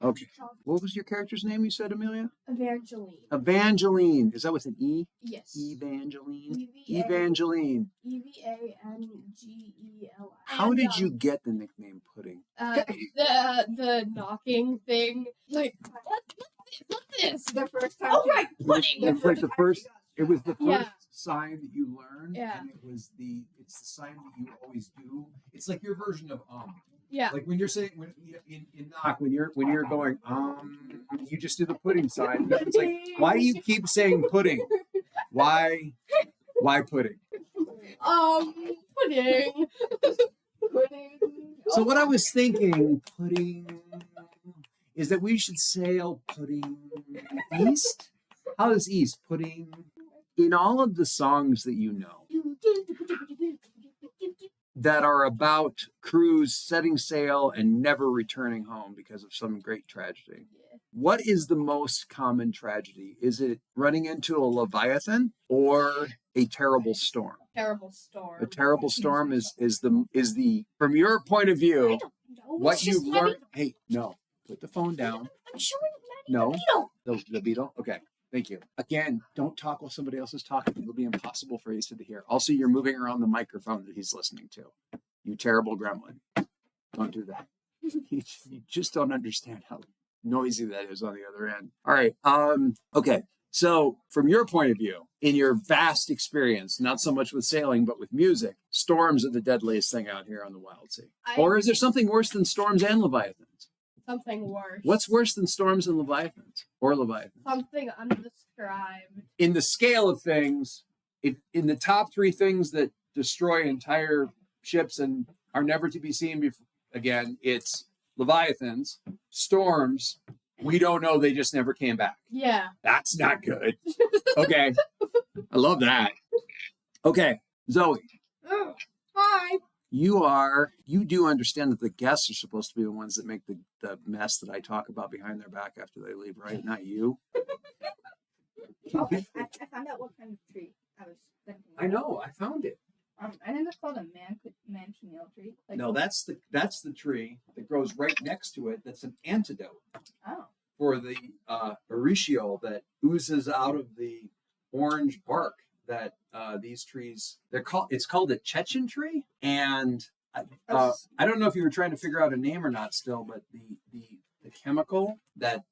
Okay. What was your character's name you said, Amelia? Evangeline. Evangeline. Is that with an E? Yes. Evangeline. Evangeline. Evangelii. How did you get the nickname Pudding? The knocking thing. Like, what's this? The first time. Oh, right, pudding. It was the first Yeah. sign that you learned. Yeah. And it's the sign that you always do. It's like your version of Yeah. Like when you're saying in knock, when you're going you just do the pudding sign. It's like, why do you keep saying pudding? Why pudding? Pudding. Pudding. So what I was thinking, pudding, is that we should sail pudding east. How is east? Pudding. In all of the songs that you know that are about crews setting sail and never returning home because of some great tragedy, what is the most common tragedy? Is it running into a Leviathan or a terrible storm? Terrible storm. A terrible storm is the from your point of view, what you've learned. Hey, no, put the phone down. I'm showing No. the beetle. The beetle? Okay. Thank you. Again, don't talk while somebody else is talking. It'll be impossible for Asa to hear. Also, you're moving around the microphone that he's listening to. You terrible gremlin. Don't do that. You just don't understand how noisy that is on the other end. All right. Okay. So from your point of view, in your vast experience, not so much with sailing, but with music, storms are the deadliest thing out here on the Wildsea. Or is there something worse than storms and Leviathans? Something worse. What's worse than storms and Leviathans? Or Leviathans? Something undescribed. In the scale of things, in the top three things that destroy entire ships and are never to be seen again, it's Leviathans, storms. We don't know. They just never came back. Yeah. That's not good. Okay. I love that. Okay. Zoe. Oh, hi. You do understand that the guests are supposed to be the ones that make the mess that I talk about behind their back after they leave, right? Not you. Okay, I found out what kind of tree I was thinking. I know. I found it. I think it's called a manchineel tree. Like, No, that's the tree that grows right next to it. That's an antidote for the erysiol that oozes out of the orange bark that these trees. It's called a Chechen tree, and I don't know if you were trying to figure out a name or not still, but the chemical that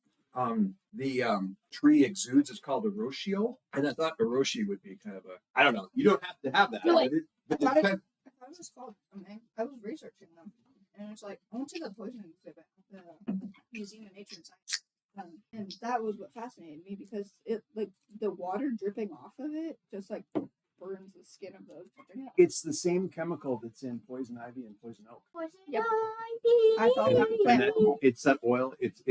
the tree exudes is called erysiol, and I thought erysiol would be kind of I don't know. You don't have to have that. Really? I thought it was called something. I was researching them, and it's like I went to the poison exhibit at the Museum of Nature and Science, and that was what fascinated me because it like the water dripping off of it just like burns the skin of those. It's the same chemical that's in poison ivy and poison oak. Yep. I thought that was It's that oil. It's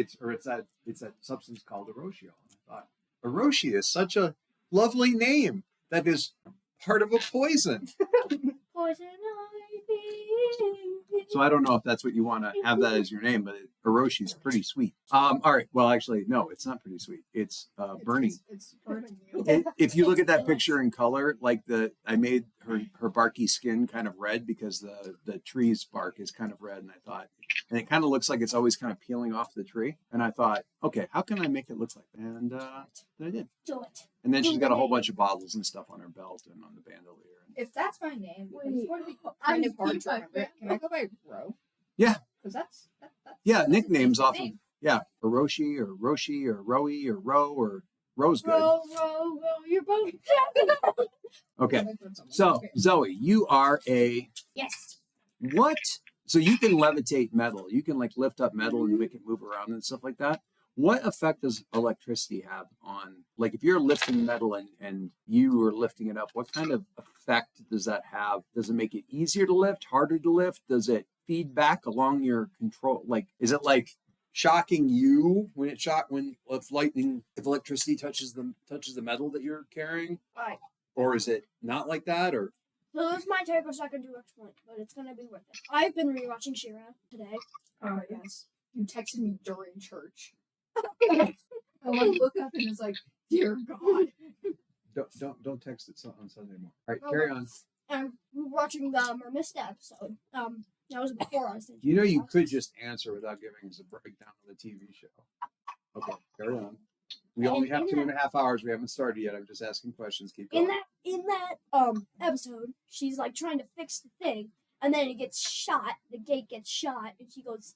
that substance called erysiol. I thought erysiol is such a lovely name that is part of a poison. Poison ivy. So I don't know if that's what you want to have that as your name, but erysiol is pretty sweet. All right. Well, actually, no, it's not pretty sweet. It's burning. It's burning you. If you look at that picture in color, like I made her barky skin kind of red because the tree's bark is kind of red, and I thought, and it kind of looks like it's always kind of peeling off the tree, and I thought, okay, how can I make it look like that? And I did. Do it. And then she's got a whole bunch of bottles and stuff on her belt and on the bandolier. If that's my name, Wait, it's going to be kind of hard to remember. Can I go by Ro? Yeah. Because that's Yeah, nicknames a often. name. Yeah, Hiroshi or Roshi or Roe or Ro or Ro's good. Row, you're both dead. Okay, so Zoe, you are Yes. what? So you can levitate metal. You can like lift up metal and make it move around and stuff like that. What effect does electricity have on, like if you're lifting metal and you are lifting it up, what kind of effect does that have? Does it make it easier to lift, harder to lift? Does it feed back along your control? Like, is it like shocking you when if electricity touches the metal that you're carrying? Right. Or is it not like that? Or So this might take a second to explain, but it's gonna be worth it. I've been rewatching She-Ra today. Oh yes, you texted me during church. I like look up and it's like, dear God. don't text it on Sunday morning. All right, carry on. And we were watching the Mermista episode. That was before I said. You know, you could just answer without giving us a breakdown of the TV show. Okay, carry on. We only have 2.5 hours. We haven't started yet. I'm just asking questions. Keep going. In that episode, she's like trying to fix the thing, and then it gets shot. The gate gets shot, and she goes.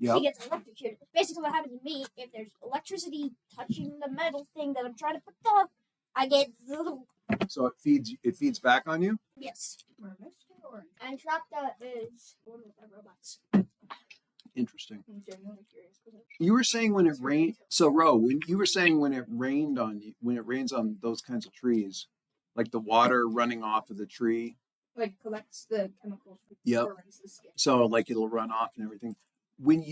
Yep. She gets electrocuted. Basically, what happens to me if there's electricity touching the metal thing that I'm trying to put up, I get. So it feeds back on you? Yes. Or And Shopta is one of the robots. Interesting. I'm genuinely curious. You were saying when it rained. So, Ro, when you were saying when it rained on you, when it rains on those kinds of trees, like the water running off of the tree. Like collects the chemicals. Yep. Burns the skin. So like it'll run off and everything. When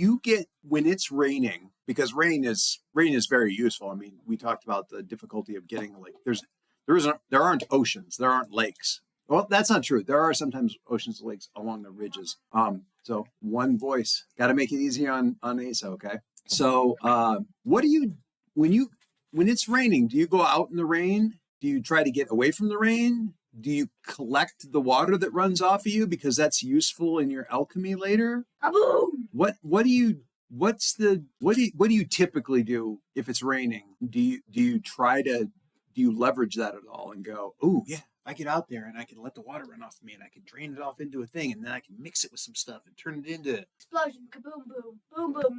it's raining, because rain is very useful. I mean, we talked about the difficulty of getting like there aren't oceans, there aren't lakes. Well, that's not true. There are sometimes oceans and lakes along the ridges. So one voice. Got to make it easy on Asa, okay? So what do you when it's raining, do you go out in the rain? Do you try to get away from the rain? Do you collect the water that runs off of you because that's useful in your alchemy later? Kaboom! What do you typically do if it's raining? Do you leverage that at all and go, oh yeah, I get out there and I can let the water run off of me and I can drain it off into a thing and then I can mix it with some stuff and turn it into Explosion, kaboom, boom, boom, boom,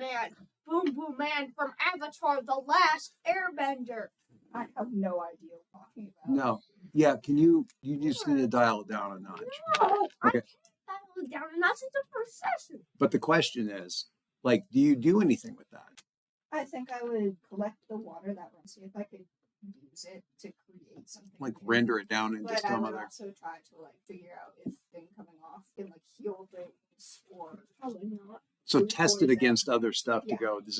man from Avatar: The Last Airbender. I have no idea what you're talking about. No. Yeah, you just need to dial it down a notch. No, Okay. I can't dial it down, and that's the first session. But the question is, like, do you do anything with that? I think I would collect the water that runs, see if I could use it to create something. Like new. render it down into But I some would other. also try to like figure out if thing coming off can like heal things or Probably not. So test it against other stuff to go. Is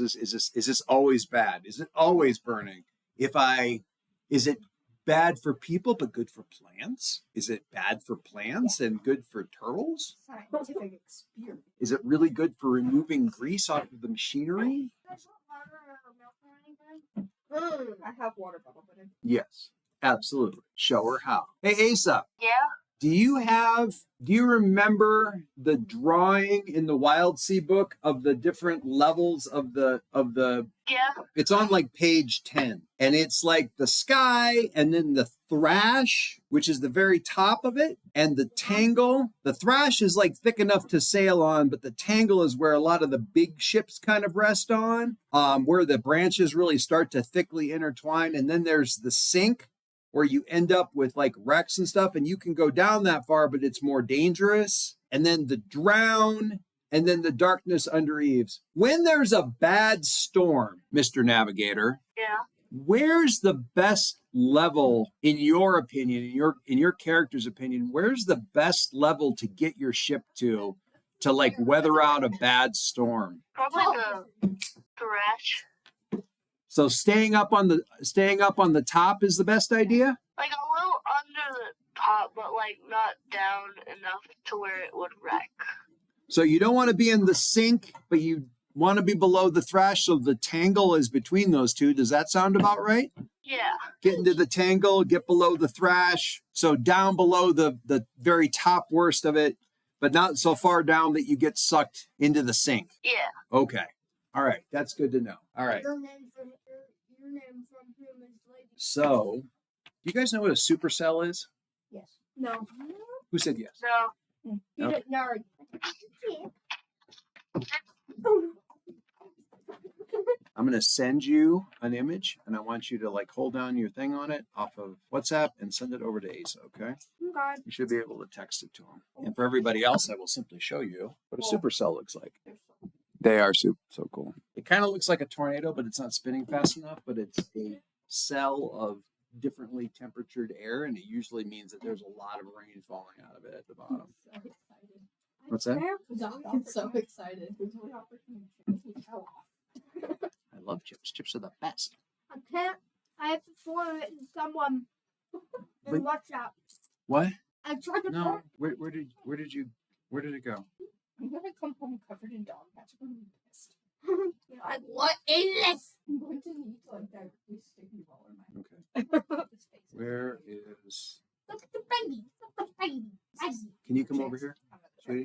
this always bad? Is it always burning? Is it bad for people but good for plants? Is it bad for plants and good for turtles? scientific experiment. Is it really good for removing grease off of the machinery? I have water bottle, but Yes, absolutely. Show her how. Hey, Asa. Yeah. Do you remember the drawing in the Wildsea book of the different levels of the Yeah. it's on like page 10 and it's like the sky and then the thrash, which is the very top of it, and the tangle. The thrash is like thick enough to sail on, but the tangle is where a lot of the big ships kind of rest on, where the branches really start to thickly intertwine. And then there's the sink, where you end up with like wrecks and stuff, and you can go down that far, but it's more dangerous. And then the drown, and then the darkness under eaves. When there's a bad storm, Mr. Navigator, Yeah. where's the best level, in your opinion, in your character's opinion, where's the best level to get your ship to like weather out a bad storm? Probably the thrash. So staying up on the top is the best idea? Like a little under the top, but like not down enough to where it would wreck. So you don't want to be in the sink, but you want to be below the thrash, so the tangle is between those two. Does that sound about right? Yeah. Get into the tangle, get below the thrash, so down below the very top worst of it, but not so far down that you get sucked into the sink. Yeah. Okay. All right. That's good to know. All right. Your name from him is Lady. So, do you guys know what a supercell is? yes. No. Who said yes? No. You Okay. don't know. I'm going to send you an image, and I want you to like hold down your thing on it off of WhatsApp and send it over to Asa, okay? God. You should be able to text it to him. And for everybody else, I will simply show you what a supercell looks like. They are so cool. It kind of looks like a tornado, but it's not spinning fast enough, but it's a cell of differently temperatured air, and it usually means that there's a lot of rain falling out of it at the bottom. So excited. What's that? I'm so excited. I love chips. Chips are the best. I have to forward it to someone in WhatsApp. What? I tried to No. forward. Where did it go? I'm gonna come home covered in dog patch. I'm gonna be pissed. You're like, what is this? I'm going to need to like directly stick you all in my Okay. his face. Where is? Look at the baby. Look at the baby. Can you come over here, sweetie?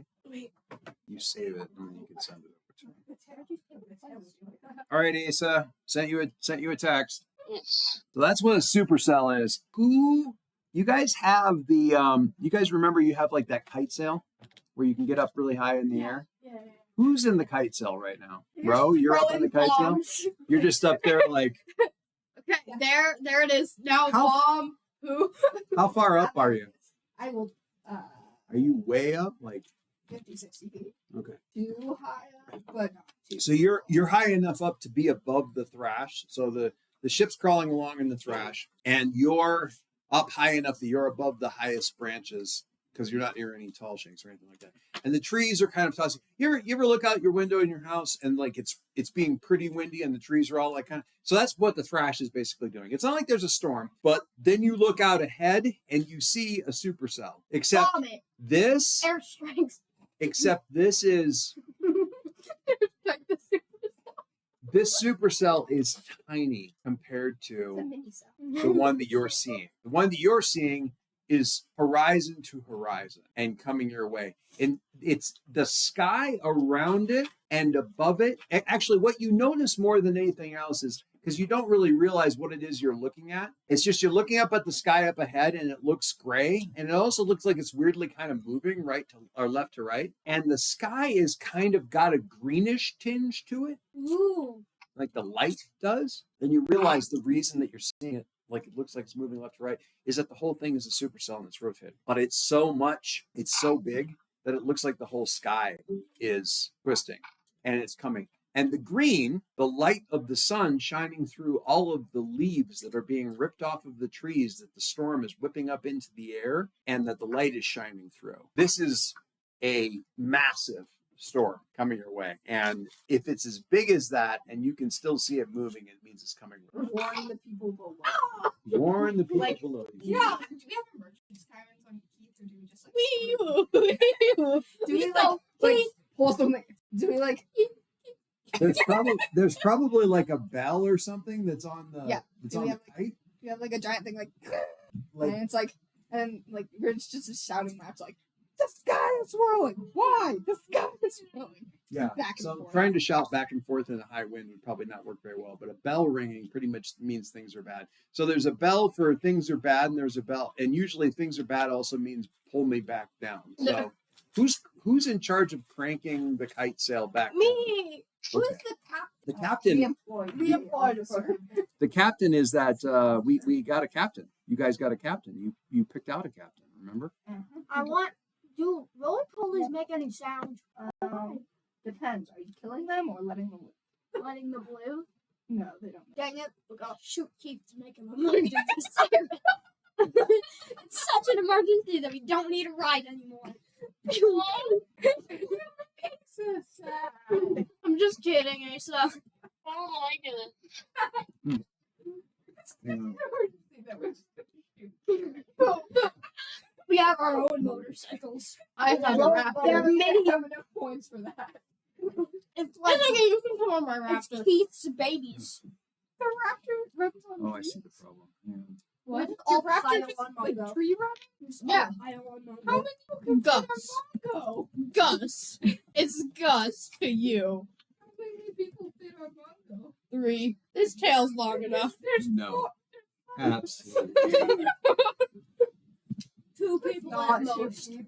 All right, Asa, sent you a text. Yes. So that's what a supercell is. Who you guys have the you guys remember you have like that kite sail where you can get up really high in the air? Yeah. Who's in the kite sail right now? Ro, you're up in the kite sail? You're just up there like Okay, there it is. Now, How- bomb. Who? how far up are you? I will. Are you way up? Like 50, 60 feet. okay. Too high up, but not too. So you're high enough up to be above the thrash. So the ship's crawling along in the thrash, and you're up high enough that you're above the highest branches because you're not near any tall shanks or anything like that. And the trees are kind of tossing. You ever look out your window in your house and like it's being pretty windy and the trees are all like kind of. So that's what the thrash is basically doing. It's not like there's a storm, but then you look out ahead and you see a supercell. Except Bomb it. this, Air strength. except this is. This supercell is tiny compared to the one that you're seeing. The one that you're seeing is horizon to horizon and coming your way. And it's the sky around it and above it. Actually, what you notice more than anything else is because you don't really realize what it is you're looking at. It's just you're looking up at the sky up ahead and it looks gray. And it also looks like it's weirdly kind of moving right to or left to right. And the sky is kind of got a greenish tinge to it. Ooh. Like the light does, then you realize the reason that you're seeing it like it looks like it's moving left to right is that the whole thing is a supercell and it's rotating. But it's so big that it looks like the whole sky is twisting and it's coming. And the green, the light of the sun shining through all of the leaves that are being ripped off of the trees that the storm is whipping up into the air and that the light is shining through. This is a massive storm coming your way. And if it's as big as that and you can still see it moving, it means it's coming. Warn the people below. Warn the people Like, below you. Yeah. Do we have emergency sirens on Keith, or do we just like? Do we like pull something? Do we like? There's probably like a bell or something that's on the Yeah. that's Do on we the have, like, kite. Do you have like a giant thing like? Like And it's like, and like we're just a shouting match like, the sky is swirling. Why? The sky is swirling. yeah. Back and So forth. trying to shout back and forth in a high wind would probably not work very well. But a bell ringing pretty much means things are bad. So there's a bell for things are bad, and there's a bell, and usually things are bad also means pull me back down. So who's in charge of cranking the kite sail back? Down? Me. Who's Okay. the captain? The captain. The employed for. The captain is that we got a captain. You guys got a captain. You picked out a captain. Remember? I want. Do roly polies make any sound? Depends. Are you killing them or letting them live? Letting the blue? No, they don't. Dang it! We gotta shoot Keith to make him emergency siren. It's such an emergency that we don't need a ride anymore. So sad. I'm just kidding, Asa. I don't like it. We have our own motorcycles. I have a Well, raptor. they're I mini- have enough points for that. It's like you can come on my it's Keith's babies. The raptor runs on Oh, I trees? see the problem. Yeah. What? All All raptor pile just on like Mongo. tree raptor? Yeah. How many can fit on Mongo? Gus. It's Gus to you. How many people fit on Mongo? 3. His tail's long enough. There's No. Absolutely. 2 people not at most. two.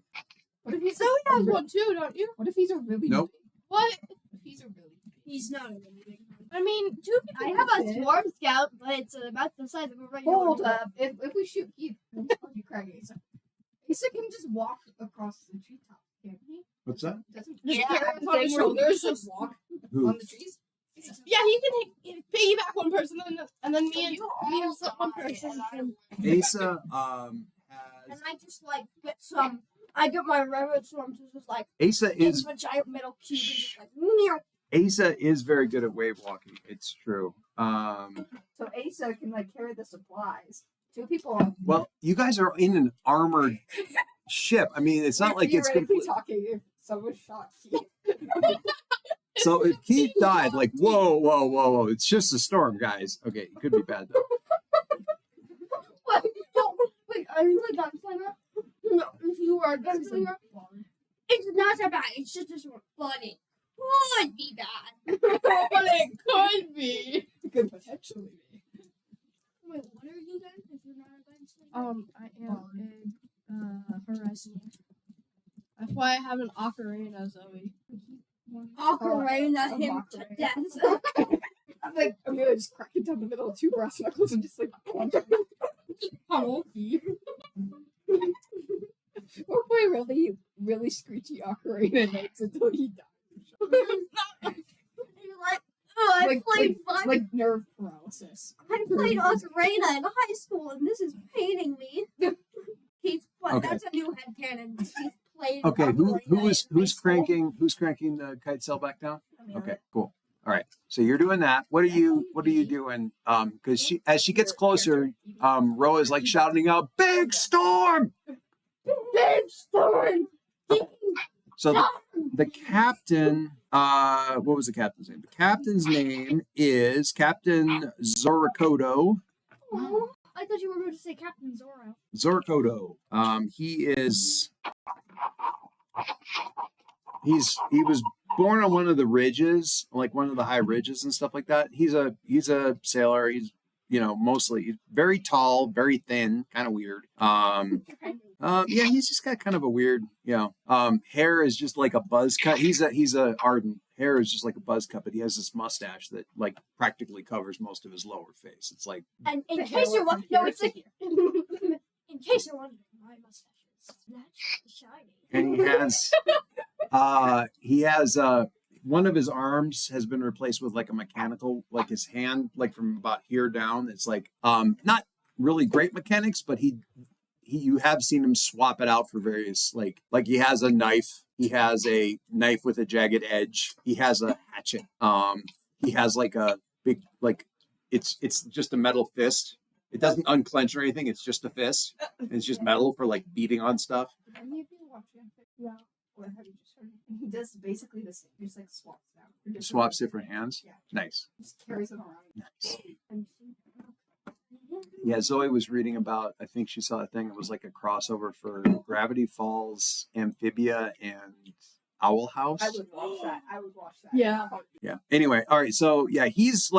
What if he's Zoe has one too, don't you? What if he's a really Nope. big? What? What if he's a really big? He's not a really big one. I mean, 2 people. I have a fit. swarm scout, but it's about the size of a regular. Hold up. If we shoot Keith, we'll you crack Asa. Asa can just walk across the treetop, can't he? What's that? Doesn't Yeah, carry on his shoulders. just walk Who? on the trees? Yeah, he can piggyback one person, and then me and one person. Asa And has I just like get some. I get my railroad swarms to just like Asa get is a giant metal cube and just like. Meow. Asa is very good at wave walking. It's true. So Asa can like carry the supplies. 2 people on. Well, you guys are in an armored ship. I mean, it's not like it's theoretically complete. talking if someone shot Keith. So if Keith died, like, whoa, it's just a storm, guys. Okay, it could be bad though. Wait, are you a gunslinger? No, if you were a gunslinger, it's not that bad. It's just this one funny. could be bad. But it could be. It could potentially be. Wait, what are you then? If you're not a gunslinger? I am a Horizon. That's why I have an ocarina, Zoe. Ocarina him to Macarena. death. I'm like, Amelia just cracking down the middle of two brass knuckles and just like punch him. Honky. Or play really, really screechy ocarina notes until he dies. You're like, oh, I played fun. Like nerve paralysis. I played ocarina in high school, and this is paining me. Keith, but Okay. that's a new headcanon. Keith played. Okay, ocarina in high who's school. cranking the kite sail back down? Amelia. Okay, cool. All right. So you're doing that. What are you doing? Because as she gets closer, Ro is like shouting out, "Big storm!" Big storm. So the captain, what was the captain's name? The captain's name is Captain Zorikodo. Oh, I thought you were going to say Captain Zorro. Zorikodo. He was born on one of the ridges, like one of the high ridges and stuff like that. He's a sailor. He's he's very tall, very thin, kind of weird. Yeah, he's just got kind of a weird, hair is just like a buzz cut. He's a ardent. Hair is just like a buzz cut, but he has this mustache that like practically covers most of his lower face. It's like, And in The case you're hair wondering, was no, it's like, in case you're wondering, my mustache is naturally shiny. and he has one of his arms has been replaced with like a mechanical, like his hand, like from about here down. It's like not really great mechanics, but you have seen him swap it out for various like he has a knife. He has a knife with a jagged edge. He has a hatchet. He has like a big it's just a metal fist. It doesn't unclench or anything. It's just a fist. It's just metal for like beating on stuff. Did any of you watch him? Yeah. Or have you just heard him? He does basically the same. He just like swaps it out. for different Swaps reasons. different hands. Yeah. Nice. Just carries them around. Nice. And Yeah, Zoe was reading about, I think she saw a thing. It was like a crossover for Gravity Falls, Amphibia, and Owl House. I would watch that. I would watch that. Yeah. Yeah. Anyway, all right. So yeah, he's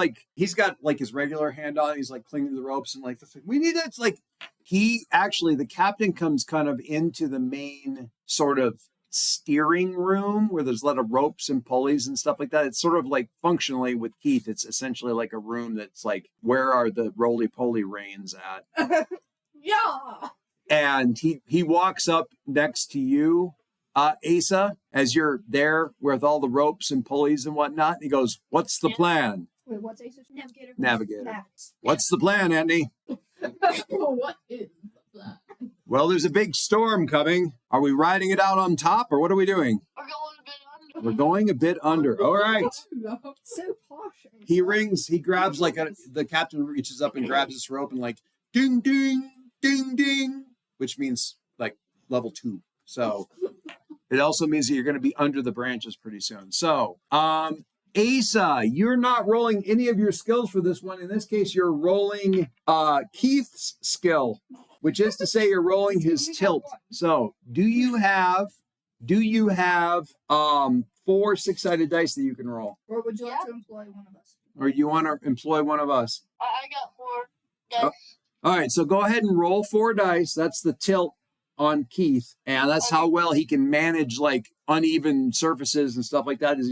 got like his regular hand on. He's like clinging to the ropes and like, we need it. It's like the captain comes kind of into the main sort of steering room where there's a lot of ropes and pulleys and stuff like that. It's sort of like functionally with Keith, it's essentially like a room that's like, where are the roly-poly reins at? Yeah. And he walks up next to you, Asa, as you're there with all the ropes and pulleys and whatnot. And he goes, "What's the plan?" Wait, what's Ace's name? Navigator. Navigator. Max. "What's the plan, Andy?" What is that? "Well, there's a big storm coming. Are we riding it out on top or what are we doing?" We're going a bit under. "We're going a bit under." "All right." So posh. He grabs the captain reaches up and grabs this rope and like, ding, ding, ding, ding, which means like level 2. So it also means that you're going to be under the branches pretty soon. So, Asa, you're not rolling any of your skills for this one. In this case, you're rolling Keith's skill, which is to say you're rolling his tilt. So do you have 4 6-sided dice that you can roll? Or would you like to employ one of us? Or do you want to employ one of us? I got 4 Oh. dice. All right, so go ahead and roll 4 dice. That's the tilt on Keith, and that's how well he can manage like uneven surfaces and stuff like that as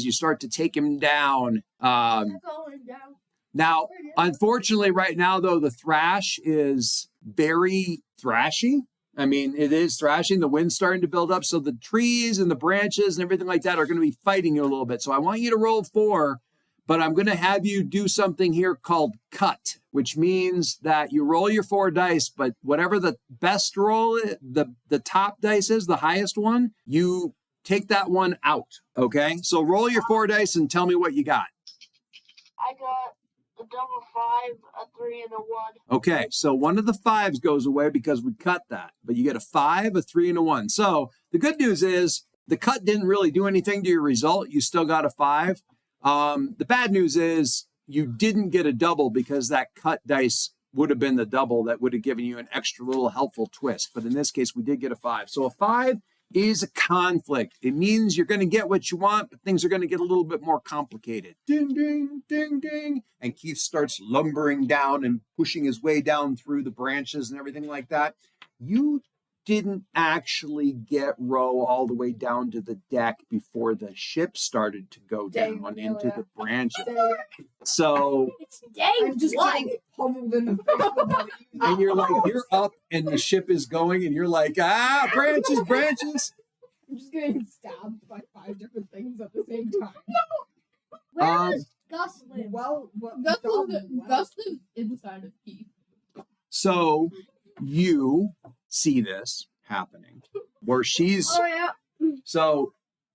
you start to take him down. We're going down. Now, unfortunately, right now though, the thrash is very thrashy. I mean, it is thrashing. The wind's starting to build up, so the trees and the branches and everything like that are going to be fighting you a little bit. So I want you to roll 4, but I'm going to have you do something here called cut, which means that you roll your 4 dice, but whatever the best roll, the top dice is, the highest one, you take that one out, okay? So roll your 4 dice and tell me what you got. I got a double 5, a 3, and a 1. Okay, so one of the 5s goes away because we cut that, but you get a 5, a 3, and a 1. So the good news is the cut didn't really do anything to your result. You still got a 5. The bad news is you didn't get a double because that cut dice would have been the double that would have given you an extra little helpful twist. But in this case, we did get a 5. So a 5 is a conflict. It means you're going to get what you want, but things are going to get a little bit more complicated. Ding, ding, ding, ding. And Keith starts lumbering down and pushing his way down through the branches and everything like that. You didn't actually get Ro all the way down to the deck before the ship started to go Dang, down into the branches. Dang. So, It's day I'm just one. getting pummeled in the face without using and you're like, you're up and the ship is going and you're like, branches, branches. I'm just getting stabbed by 5 different things at the same time. Where does Gus live? Well, Gus well, lives inside of Keith. So you see this happening where she's Oh yeah.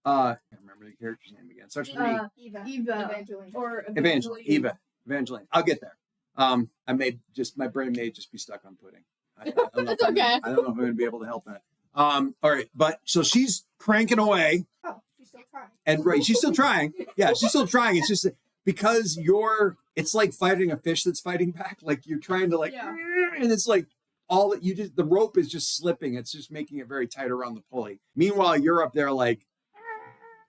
I can't remember the character's name again. Starts with an E. Eva. Evangeline. Or Evangeline. I'll get there. My brain may just be stuck on pudding. I don't know It's okay. I don't know if I'm going to be able to help that. All right, but so she's cranking away, Oh, she's still trying. and right, she's still trying. Yeah, she's still trying. It's just because it's like fighting a fish that's fighting back. Like you're trying to Yeah. and it's like the rope is just slipping. It's just making it very tight around the pulley. Meanwhile, you're up there like.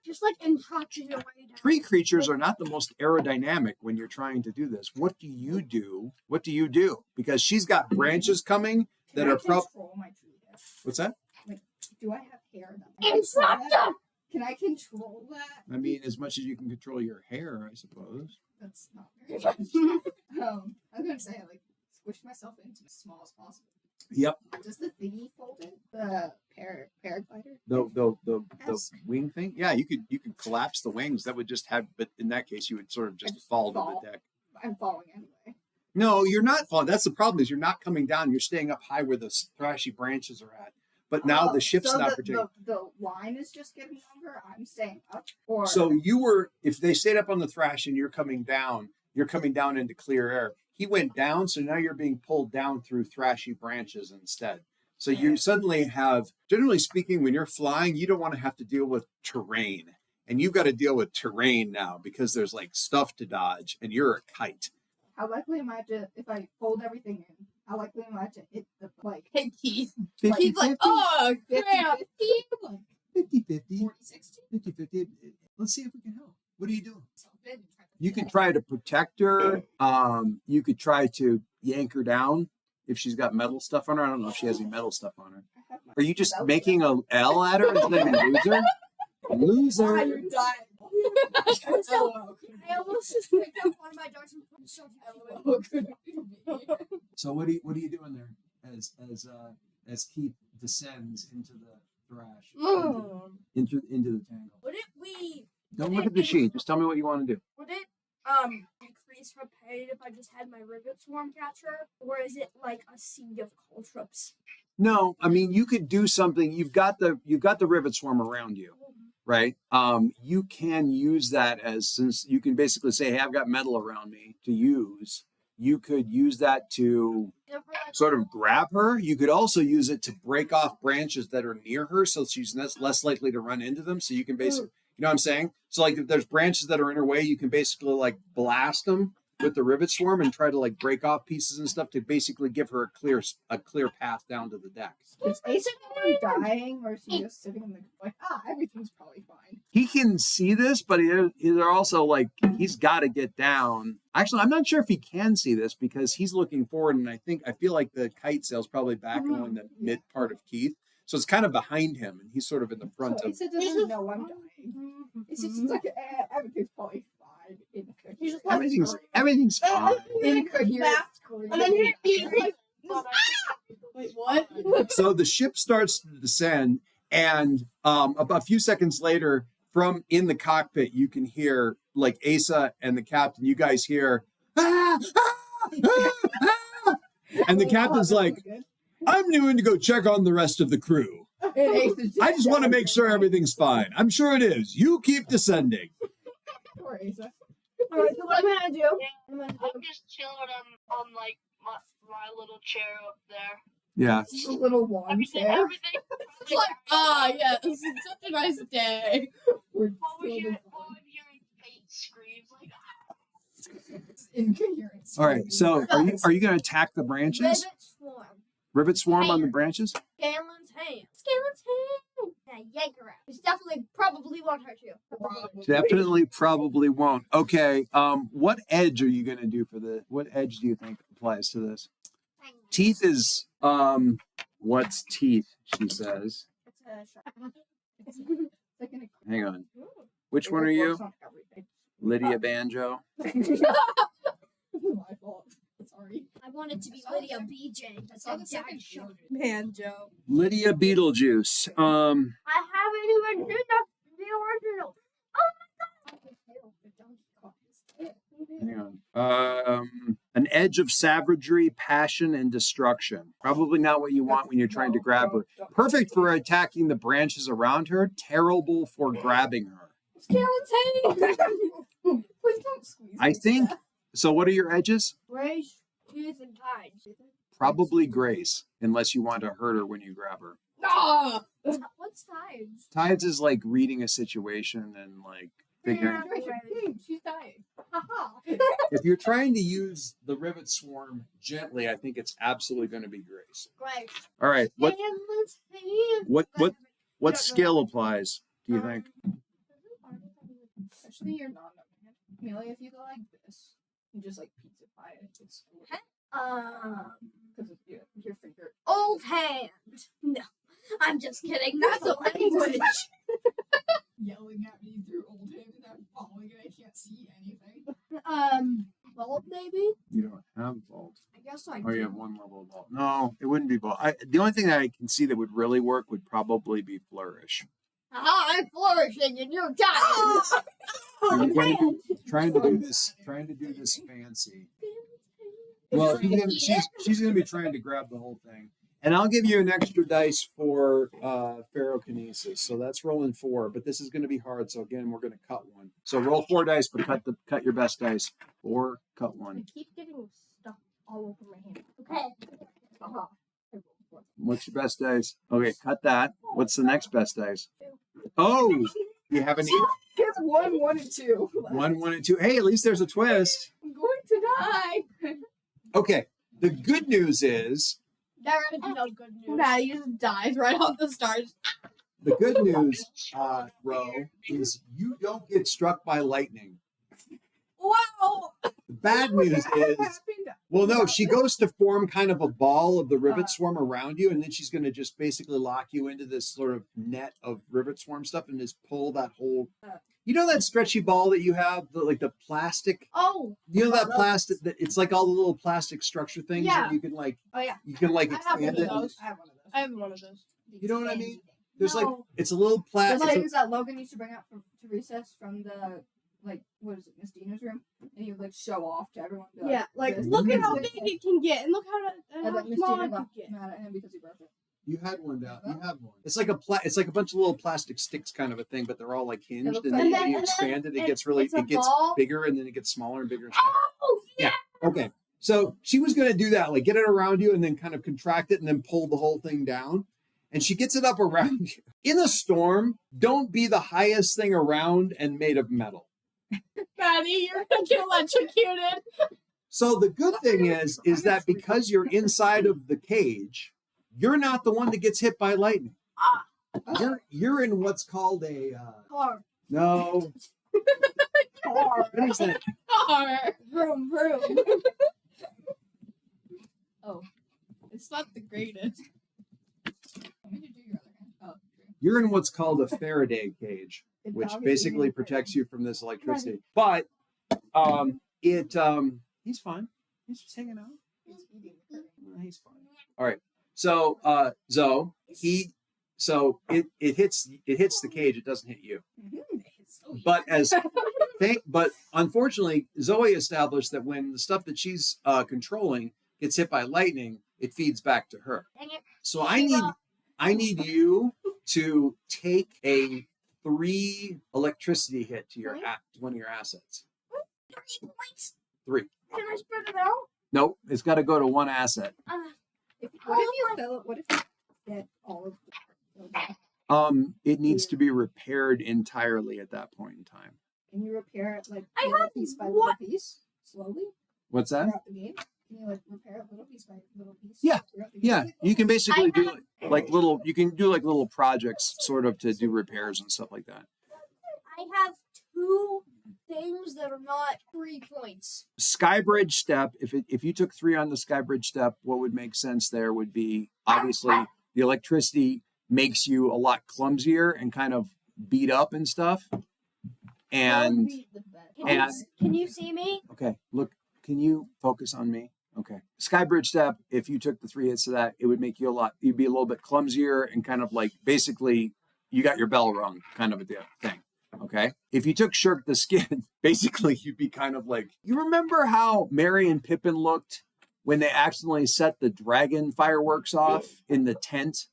Just like encroaching your way down. Tree creatures are not the most aerodynamic when you're trying to do this. What do you do? Because she's got branches coming that Can I are control my tree hair? What's that? Do I have hair that I can control that? Interrupter! Can I control that? I mean, as much as you can control your hair, I suppose. That's not very much. I was gonna say squish myself into as small as possible. Yep. Does the thingy fold in? The paraglider? The Yes. wing thing. Yeah, you could collapse the wings. That would just have. But in that case, you would sort of just fall to the deck. I'm falling anyway. No, you're not falling. That's the problem. Is you're not coming down. You're staying up high where the thrashy branches are at. But now the ship's so not the, protected. the line is just getting longer. I'm staying up. Or So if they stayed up on the thrash and you're coming down into clear air. He went down, so now you're being pulled down through thrashy branches instead. So you suddenly have, generally speaking, when you're flying, you don't want to have to deal with terrain. And you've got to deal with terrain now because there's like stuff to dodge and you're a kite. how likely am I to, if I fold everything in, how likely am I to hit the Hey Keith. 50, He's like, 50, oh 50, crap. 50, 50, 40, 60? 50. Let's see if we can help. What are you doing? So big and try to You could protect. try to protect her. You could try to yank her down if she's got metal stuff on her. I don't know if she has any metal stuff on her. I have my Are you just belt making a L at her instead of loser? Loser. You're dying. So, I almost just picked up one of my darts and put it so Oh, could it be? So what are you doing there as Keith descends into the thrash into the tangle? Would it be? Don't look at the sheet. Just tell me what you want to do. Would it increase rapidity if I just had my rivet swarm catcher, or is it like a sea of caltrops? No, I mean you could do something. You've got the rivet swarm around you, right? You can use that since you can basically say, hey, I've got metal around me to use. You could use that to sort of grab her. You could also use it to break off branches that are near her so she's less likely to run into them. So you can basically, you know what I'm saying? So like if there's branches that are in her way, you can basically like blast them with the rivet swarm and try to like break off pieces and stuff to basically give her a clear path down to the deck. Is Asa dying or is he just sitting in the everything's probably fine? He can see this, but they're also like, he's got to get down. Actually, I'm not sure if he can see this because he's looking forward. And I feel like the kite sail's probably back on the mid part of Keith. So it's kind of behind him and he's sort of in the front So of. Asa doesn't know I'm dying. It's just like, everything's probably fine. He's just like, Everything's fine. Incoherent. And then he's like, wait, what? So the ship starts to descend, and about a few seconds later, from in the cockpit, you can hear like Asa and the captain. You guys hear, ah, ah, ah, ah. And the captain's like, I'm going to go check on the rest of the crew. I just want to make sure everything's fine. I'm sure it is. You keep descending. Poor Asa. alright, so what I'm gonna do? I'm just chilling on like my little chair up there. Yeah. It's a little warm Everything, chair. everything. It's like, yes, it's such a nice day. We're All still I'm hearing Fate screams like, incoherent. All right. So are you going to attack the branches? Rivet swarm. Rivet swarm on the branches? Scanlan's hand. Scanlan's hand. Yeah, yank her out. It's definitely probably won't hurt you. Definitely probably won't. Okay, what edge are you gonna do for the what edge do you think applies to this? Teeth is what's teeth, she says. It's like an Hang on. Which one are you? Lydia Banjo. My fault. Sorry. I want it to be Lydia BJ. That's saw the exact second shot. Banjo. Lydia Beetlejuice. I haven't even seen the original. Hang on. An edge of savagery, passion, and destruction. Probably not what you want when you're trying to grab her. Perfect for attacking the branches around her. Terrible for grabbing her. Scanlan's hand. Please don't squeeze I me. think. So what are your edges? Grace, teeth, and tides. Probably Grace, unless you want to hurt her when you grab her. Ah! What's tides? Tides is like reading a situation and like figuring. She's dying. Haha. If you're trying to use the rivet swarm gently, I think it's absolutely going to be Grace. Grace. All right. Scanlan's hand. What skill applies? Do you think? Especially your non-dominant. Amelia, if you go like this, you just like pizzify it. It's because of your finger. Old hand. No, I'm just kidding. That's a language. Yelling at me through old hand and I'm falling and I can't see anything. Vault maybe? You don't have vault. I guess I Oh, you do. have one level of vault. No, it wouldn't be vault. The only thing that I can see that would really work would probably be flourish. I'm flourishing and you're dying. You're going to trying to do this fancy. Well, she's going to be trying to grab the whole thing. And I'll give you an extra dice for ferrokinesis. So that's rolling 4, but this is going to be hard. So again, we're going to cut 1. So roll 4 dice, but cut your best dice. 4, cut I 1. keep getting stuff all over my hand. Okay. What's your best dice? Okay, cut that. What's the next best dice? Oh, you have any? Here's 1, 1, and 2. 1, 1, and 2. Hey, at least there's a twist. I'm going to die. Okay, the good news is There is no good news. Maddie just dies right off the start. the good news, Ro, is you don't get struck by lightning. Wow! The bad news is, well, no, she goes to form kind of a ball of the rivet swarm around you, and then she's going to just basically lock you into this sort of net of rivet swarm stuff and just pull that whole. You know that stretchy ball that you have, the plastic. Oh. You know that plastic that it's like all the little plastic structure things Yeah. that you can like. Oh yeah. You can like I have one expand of it. those. I have one of those. I have one of those. You know what I mean? There's like No. it's a little The plastic. things that Logan used to bring out to recess from the what is it, Miss Dina's room, and he would like show off to everyone. Be Yeah, like this- look at how this- big it can get, and look how And then Miss small Dina it can got get. mad at him because he broke it. You had one down. You have one. It's like a bunch of little plastic sticks kind of a thing, but they're all like hinged, looks and like- then And when then- you and then expand it, it gets really it's a it gets ball. bigger, and then it gets smaller and bigger and smaller. Oh yeah. Okay. So she was going to do that, like get it around you and then kind of contract it and then pull the whole thing down. And she gets it up around you. In a storm, don't be the highest thing around and made of metal. Maddie, you're gonna get electrocuted. So the good thing is that because you're inside of the cage, you're not the one that gets hit by lightning. You're in what's called a Car. no. Car. What is that? Vroom vroom. It's not the greatest. When did you do your other hand? Oh, true. You're in what's called a Faraday cage, The which dog is basically eating it. protects you from this electricity. But he's fine. He's just hanging out. It's eating the curry. He's fine. All right. So Zoe, it hits the cage. It doesn't hit you. But unfortunately, Zoe established that when the stuff that she's controlling gets hit by lightning, it feeds back to her. Dang it. So I need you to take a 3 electricity hit to to one of your assets. 3 points. 3. Can I spread it out? Nope, it's got to go to one asset. What if you get all of the It needs to be repaired entirely at that point in time. Can you repair it like I little have piece by one- little piece, slowly What's that? throughout the game? Can you like repair it little piece by little piece? Yeah, throughout the Yeah, game. you can basically I do like little. You can do like little projects, sort of, to do repairs and stuff like that. I have 2 things that are not 3 points. Skybridge step. If you took 3 on the Skybridge step, what would make sense there would be obviously the electricity makes you a lot clumsier and kind of beat up and stuff. And Can you see me? okay, look, can you focus on me? Okay. Skybridge step, if you took the 3 hits of that, it would make you you'd be a little bit clumsier and kind of like basically you got your bell rung kind of a thing. Okay. If you took Shirk the Skin, basically you'd be kind of like, you remember how Merry and Pippin looked when they accidentally set the dragon fireworks off in the tent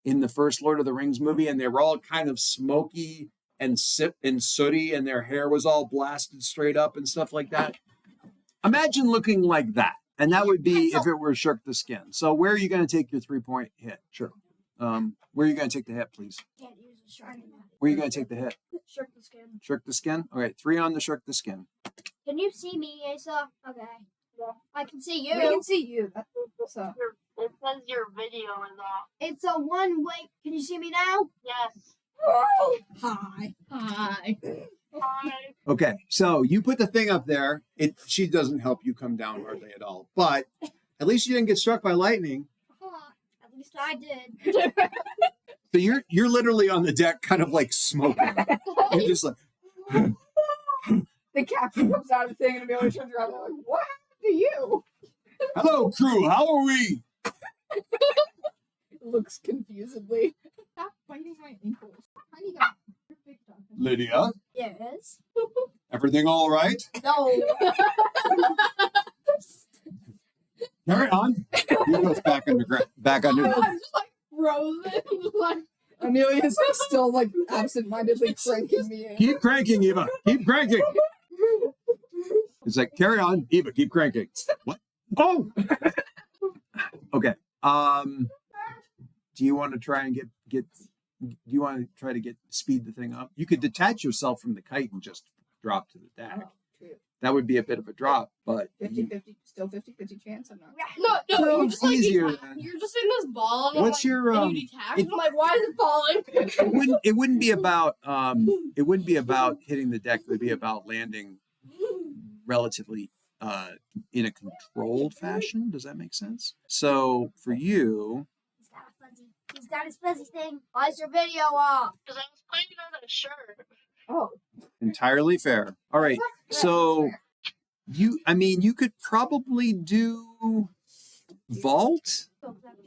in the first Lord of the Rings movie, and they were all kind of smoky and sooty, and their hair was all blasted straight up and stuff like that? Imagine looking like that. And that would be if it were Shirk the Skin. So where are you going to take your 3-point hit? Sure. Where are you going to take the hit, please? Can't use a shark. Where are you going to take the hit? Shirk the Skin. Shirk the Skin? All right, 3 on the Shirk the Skin. Can you see me, Asa? Okay. I can see you. We can see you. So It says your video is off. It's a 1-way. Can you see me now? Yes. hi. Hi. Hi. Okay, so you put the thing up there. She doesn't help you come down hardly at all. But at least you didn't get struck by lightning. At least I did. So you're literally on the deck kind of like smoking. You're just like, The captain comes out of the thing and Amelia turns around and like, what happened to you? hello, crew, how are we? Looks confusedly. Stop biting my ankles. Tiny guy. You're big dog. Lydia, Yes. everything all right? No. Carry on. He goes back under. I'm just like frozen. Just like, Amelia's like still like absent-mindedly cranking me in. Keep cranking, Eva. Keep cranking. It's like, carry on, Eva. Keep cranking. What? Oh. Okay. Do you want to try and get? Do you want to try to speed the thing up? You could detach yourself from the kite and just drop to the deck. Oh, true. That would be a bit of a drop, but 50-50, still 50-50 chance. I'm not. no, So you're just like easier detach- than- you're just in this ball. And What's I'm like, your, and you detach. I'm like, why is it falling? it wouldn't be about hitting the deck. It would be about landing relatively in a controlled fashion. Does that make sense? So for you, He's got a fuzzy. He's got his fuzzy thing. Why is your video off? Because I was playing on a shirt. Oh, entirely fair. All right. So you could probably do vault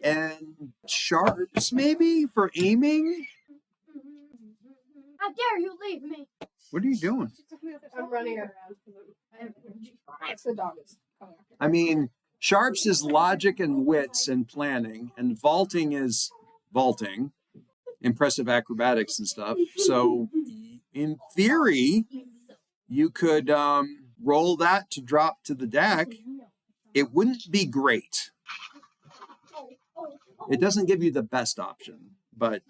and sharps maybe for aiming. How dare you leave me? What are you doing? I'm running around. it's the dog is coming after. I mean, sharps is logic and wits and planning, and vaulting is vaulting, impressive acrobatics and stuff. So in theory, you could roll that to drop to the deck. It wouldn't be great. It doesn't give you the best option, but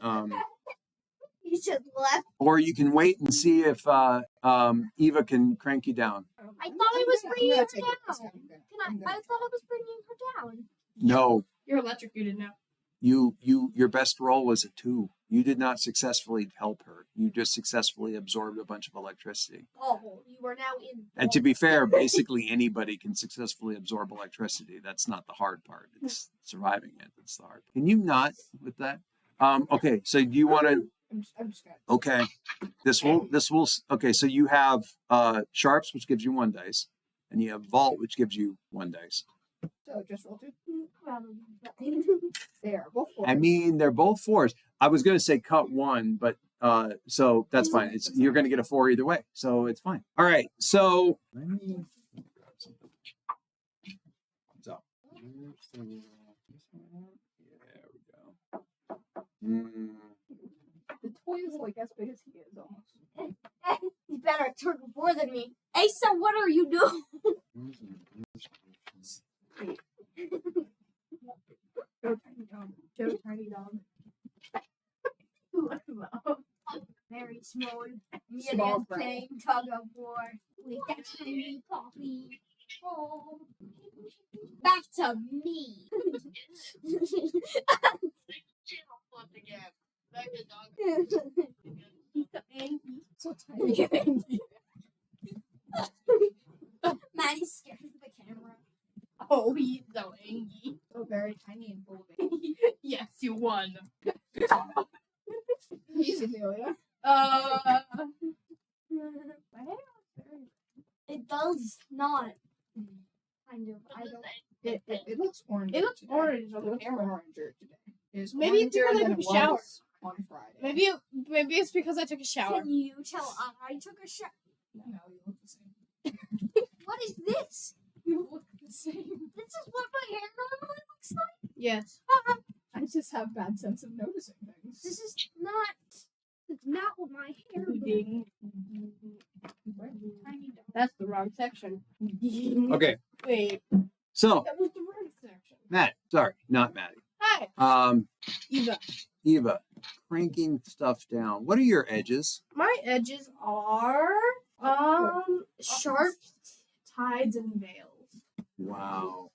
He just left. or you can wait and see if Eva can crank you down. I thought I was bringing her take it. down. I thought I was bringing her down. No, You're electrocuted now. your best roll was a 2. You did not successfully help her. You just successfully absorbed a bunch of electricity. Oh, you are now in. And to be fair, basically anybody can successfully absorb electricity. That's not the hard part. It's surviving it. That's the hard part. Can you not with that? Okay, so do you want to? I'm just gonna. Okay, this will. Okay, so you have sharps, which gives you 1 dice, and you have vault, which gives you 1 dice. So just roll 2. Probably. There, both. I mean, they're both 4s. I was going to say cut 1, but so that's fine. You're going to get a 4 either way, so it's fine. All right, so let me. So there we go. The toy is like as big as he is almost. He's better at turtle more than me. Asa, what are you doing? Joe Tiny Dog. Joe Tiny Dog. Very small. Me and Small Aunt brain. playing tug of war with that tiny puppy. Oh. Back to me. Channel flipped again. Like the dog. He's so angry. So tiny. Maddie's scared of the camera. Oh, he's so angry. So very tiny and full of baby. Yes, you won. Easy, Amelia. Uh, My hair looks very. It does not. Kind of. I don't. It looks orange. it looks today. orange on It the looks camera. oranger today. It is Maybe it's oranger because I than took it a shower. was on Friday. Maybe it's because I took a shower. Can you tell I took a shot? No, you look the same. What is this? You look the same. This is what my hair normally looks like. Yes. I just have bad sense of noticing things. This is not. It's not what my hair looks like. Ding. Tiny dog. That's the wrong section. Okay, Wait, so that was the wrong section. Matt, sorry, not Maddie. Hi, Eva. Eva, cranking stuff down. What are your edges? My edges are sharp tides and veils. Wow.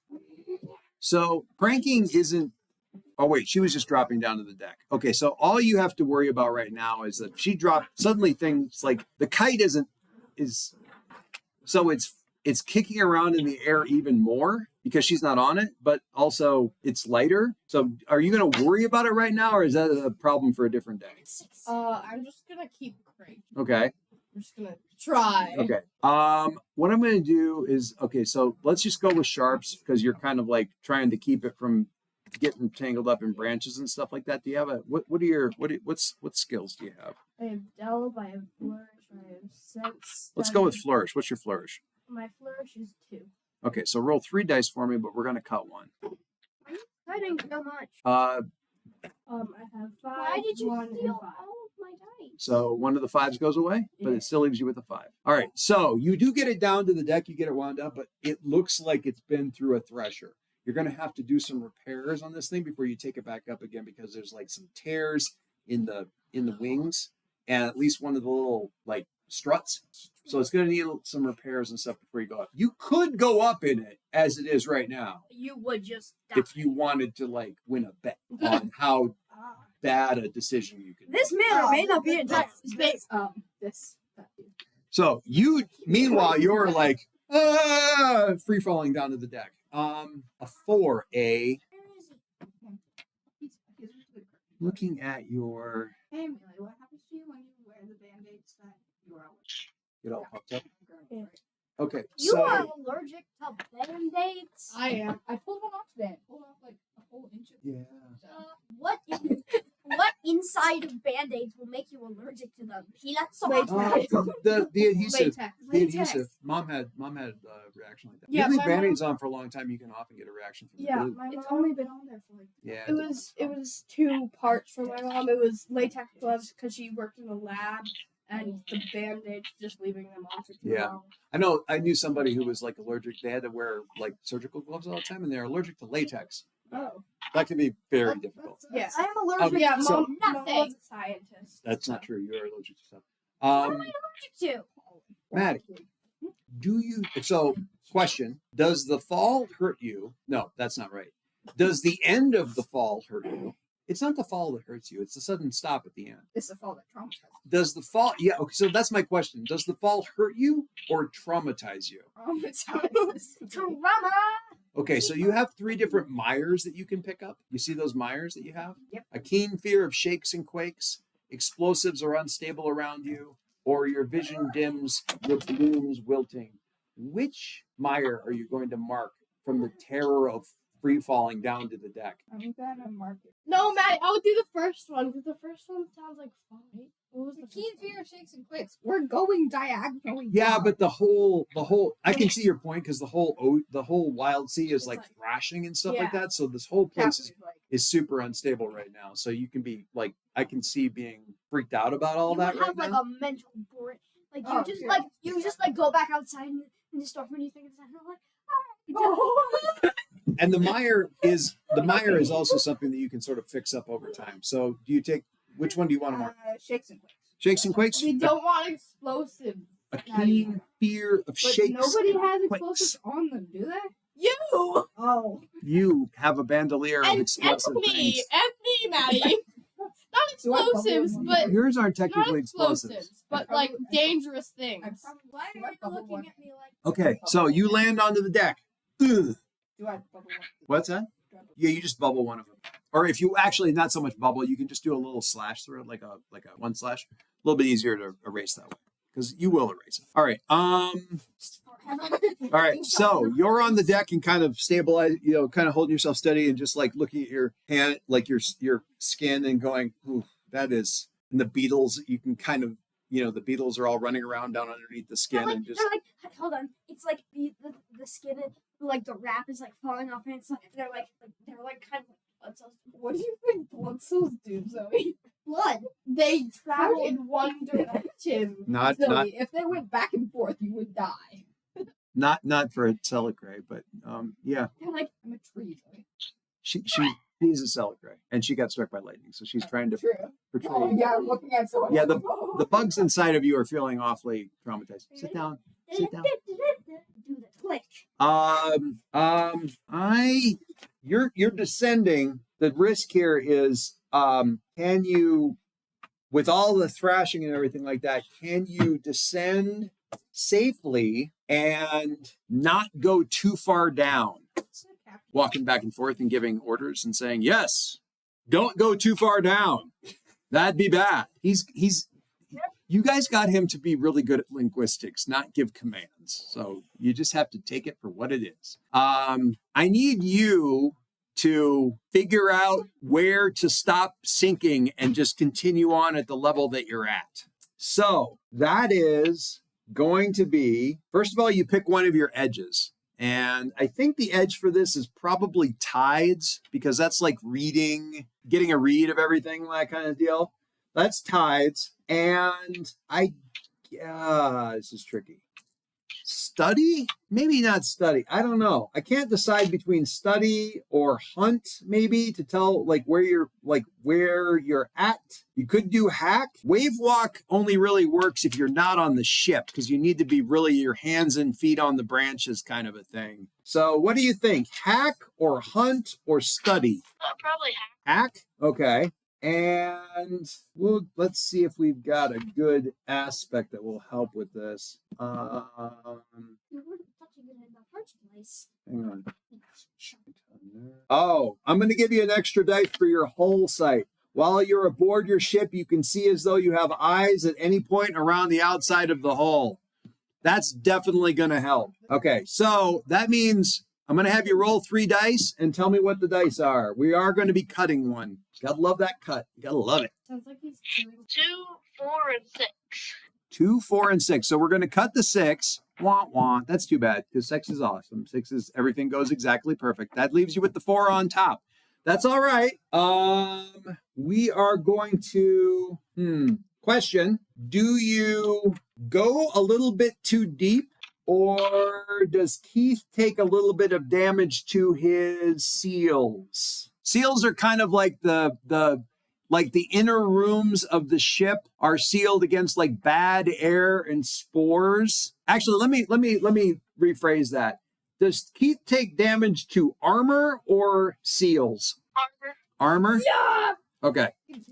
So cranking isn't. Oh wait, she was just dropping down to the deck. Okay, so all you have to worry about right now is that she dropped. Suddenly, things like the kite is. So it's kicking around in the air even more because she's not on it, but also it's lighter. So are you going to worry about it right now, or is that a problem for a different day? I'm just gonna keep cranking. Okay. I'm just gonna try. Okay. What I'm going to do is so let's just go with sharps because you're kind of like trying to keep it from getting tangled up in branches and stuff like that. Do you have what skills do you have? I have delve. I have flourish. I have sense. Let's go with flourish. What's your flourish? My flourish is 2. Okay, so roll 3 dice for me, but we're going to cut one. I didn't so much. I have 5. Why did you 1, and steal 5. all of my dice? So one of the 5s goes away, but Yeah. it still leaves you with a 5. All right, so you do get it down to the deck, you get it wound up, but it looks like it's been through a thresher. You're going to have to do some repairs on this thing before you take it back up again because there's like some tears in the wings and at least one of the little like struts. So it's going to need some repairs and stuff before you go up. You could go up in it as it is right now You would just die. if you wanted to like win a bet on how bad a decision you could make. This man may not be a dice. This. That dude. So you, meanwhile, you're like free falling down to the deck. A 4, a He's a good girl. looking at your Hey, Amelia, what happens to you when you wear the band-aids that you are get all puffed up. wearing? Okay, You so are allergic to band-aids. I am. I pulled one off today. I pulled off like a whole inch of yeah. What inside of band-aids will make you allergic to them? Peanuts Wait, sauce? The adhesive. Latex. The adhesive. Mom had a reaction like that. Yeah, you leave my band-aids on for a long time, you can often get a reaction from the Yeah, glue. my It's mom. only been on there for like. Yeah. It was 2 parts for my mom. It was latex gloves because she worked in a lab, and the band-aids just leaving them on for too Yeah. long. I knew somebody who was like allergic. They had to wear like surgical gloves all the time, and they're allergic to latex. Oh. That can be very difficult. Yeah. I am allergic Yeah, to so- mom nothing. was a scientist. That's not true. You're allergic to stuff. What am I allergic to? Maddie, do you? So, question: does the fall hurt you? No, that's not right. Does the end of the fall hurt you? It's not the fall that hurts you. It's the sudden stop at the end. It's the fall that traumatized. Does the fall? Yeah. Okay. So that's my question. Does the fall hurt you or traumatize you? Trauma. Okay, so you have 3 different Myers that you can pick up. You see those Myers that you have? Yep. A keen fear of shakes and quakes, explosives are unstable around you, or your vision dims, your blooms wilting. Which Meyer are you going to mark from the terror of free falling down to the deck? I'm gonna mark it. No, Matt, I would do the first one because the first one sounds like fun. What was The the keen first one? fear of shakes and quakes. We're going diagonally. Yeah, down. but the whole I can see your point because the whole Wildsea is It's like like- thrashing and stuff Yeah. like that. So this whole place Captain is like, super unstable right now. So you can be like, I can see being freaked out about all You that would right have like now. a mental break. Like Oh, you just like go back outside and just start when you think it's like, all right. And the Meyer is also something that you can sort of fix up over time. So do you take which one do you want to mark? shakes and quakes. Shakes and quakes? We don't want explosives. A keen fear of But shakes. nobody and has quakes. explosives on them, do they? You Oh. You have a bandolier of and explosive me, things. and me, Maddie. Not Do I bubble explosives, them? but Yours aren't not technically explosives. explosives, but I like probably- dangerous I things. probably, Why do are I you bubble looking one? at me like? Okay, so you land onto the deck. Ugh. Do I bubble one? What's that? Do I bubble Yeah, you just bubble one of them. Or if you actually not so much bubble, you can just do a little slash through it, like a one slash. A little bit easier to erase that way. Because you will erase it. All right. All right. So you're on the deck and kind of stabilize, kind of holding yourself steady and just like looking at your hand, like your skin and going, ooh, that is. And the beetles, you can kind of, the beetles are all running around down underneath the skin and just. They're like, hold on. It's like the skin, like the wrap is like falling off, and it's like they're like kind of like blood cells. What do you think blood cells do, Zoe? Blood. They How travel do you- in one direction. Not Zoe, if they went back and forth, you would die. not for a Celicrae, but yeah. They're like I'm a tree, Zoe. She's a Celicrae, and she got struck by lightning, so she's trying to True. portray. Oh, yeah, I'm looking at someone. Yeah, the bugs inside of you are feeling awfully traumatized. Sit down. Sit down. do the click. You're descending. The risk here is, can you, with all the thrashing and everything like that, can you descend safely and not go too far down? Walking back and forth and giving orders and saying, yes, don't go too far down. That'd be bad. You guys got him to be really good at linguistics, not give commands. So you just have to take it for what it is. I need you to figure out where to stop sinking and just continue on at the level that you're at. So that is going to be, first of all, you pick one of your edges. And I think the edge for this is probably tides, because that's like reading, getting a read of everything, that kind of deal. That's tides. And this is tricky. Study? Maybe not study. I don't know. I can't decide between study or hunt, maybe, to tell where you're at. You could do hack. Wave walk only really works if you're not on the ship, because you need to be really your hands and feet on the branches kind of a thing. So what do you think? Hack or hunt or study? Probably Hack? Okay. And let's see if we've got a good aspect that will help with this. You weren't touching it in the first place. Hang on. Oh, I'm going to give you an extra dice for your whole sight. While you're aboard your ship, you can see as though you have eyes at any point around the outside of the hull. That's definitely going to help. Okay, so that means I'm going to have you roll 3 dice and tell me what the dice are. We are going to be cutting one. Gotta love that cut. Gotta love it. Sounds like he's doing 2, 4, and 6. 2, 4, and 6. So we're going to cut the 6. Wah, wah. That's too bad, because 6 is awesome. 6 is everything goes exactly perfect. That leaves you with the 4 on top. That's all right. We are going to question. Do you go a little bit too deep, or does Keith take a little bit of damage to his seals? Seals are kind of like the inner rooms of the ship are sealed against like bad air and spores. Actually, let me rephrase that. Does Keith take damage to armor or seals? Armor? Yeah. Okay.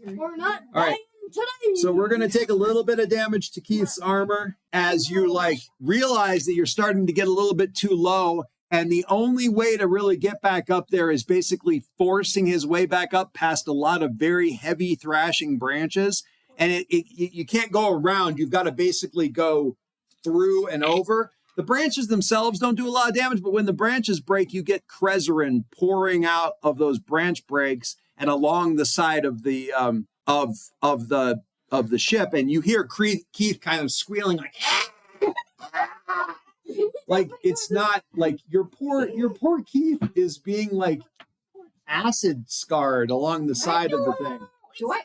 We're not All right. dying today. So we're going to take a little bit of damage to Keith's armor as you realize that you're starting to get a little bit too low. And the only way to really get back up there is basically forcing his way back up past a lot of very heavy thrashing branches. And you can't go around. You've got to basically go through and over. The branches themselves don't do a lot of damage, but when the branches break, you get Krezerin pouring out of those branch breaks and along the side of the of the ship, and you hear Keith kind of squealing like it's not like your poor Keith is being like acid scarred along the side of the thing. Do I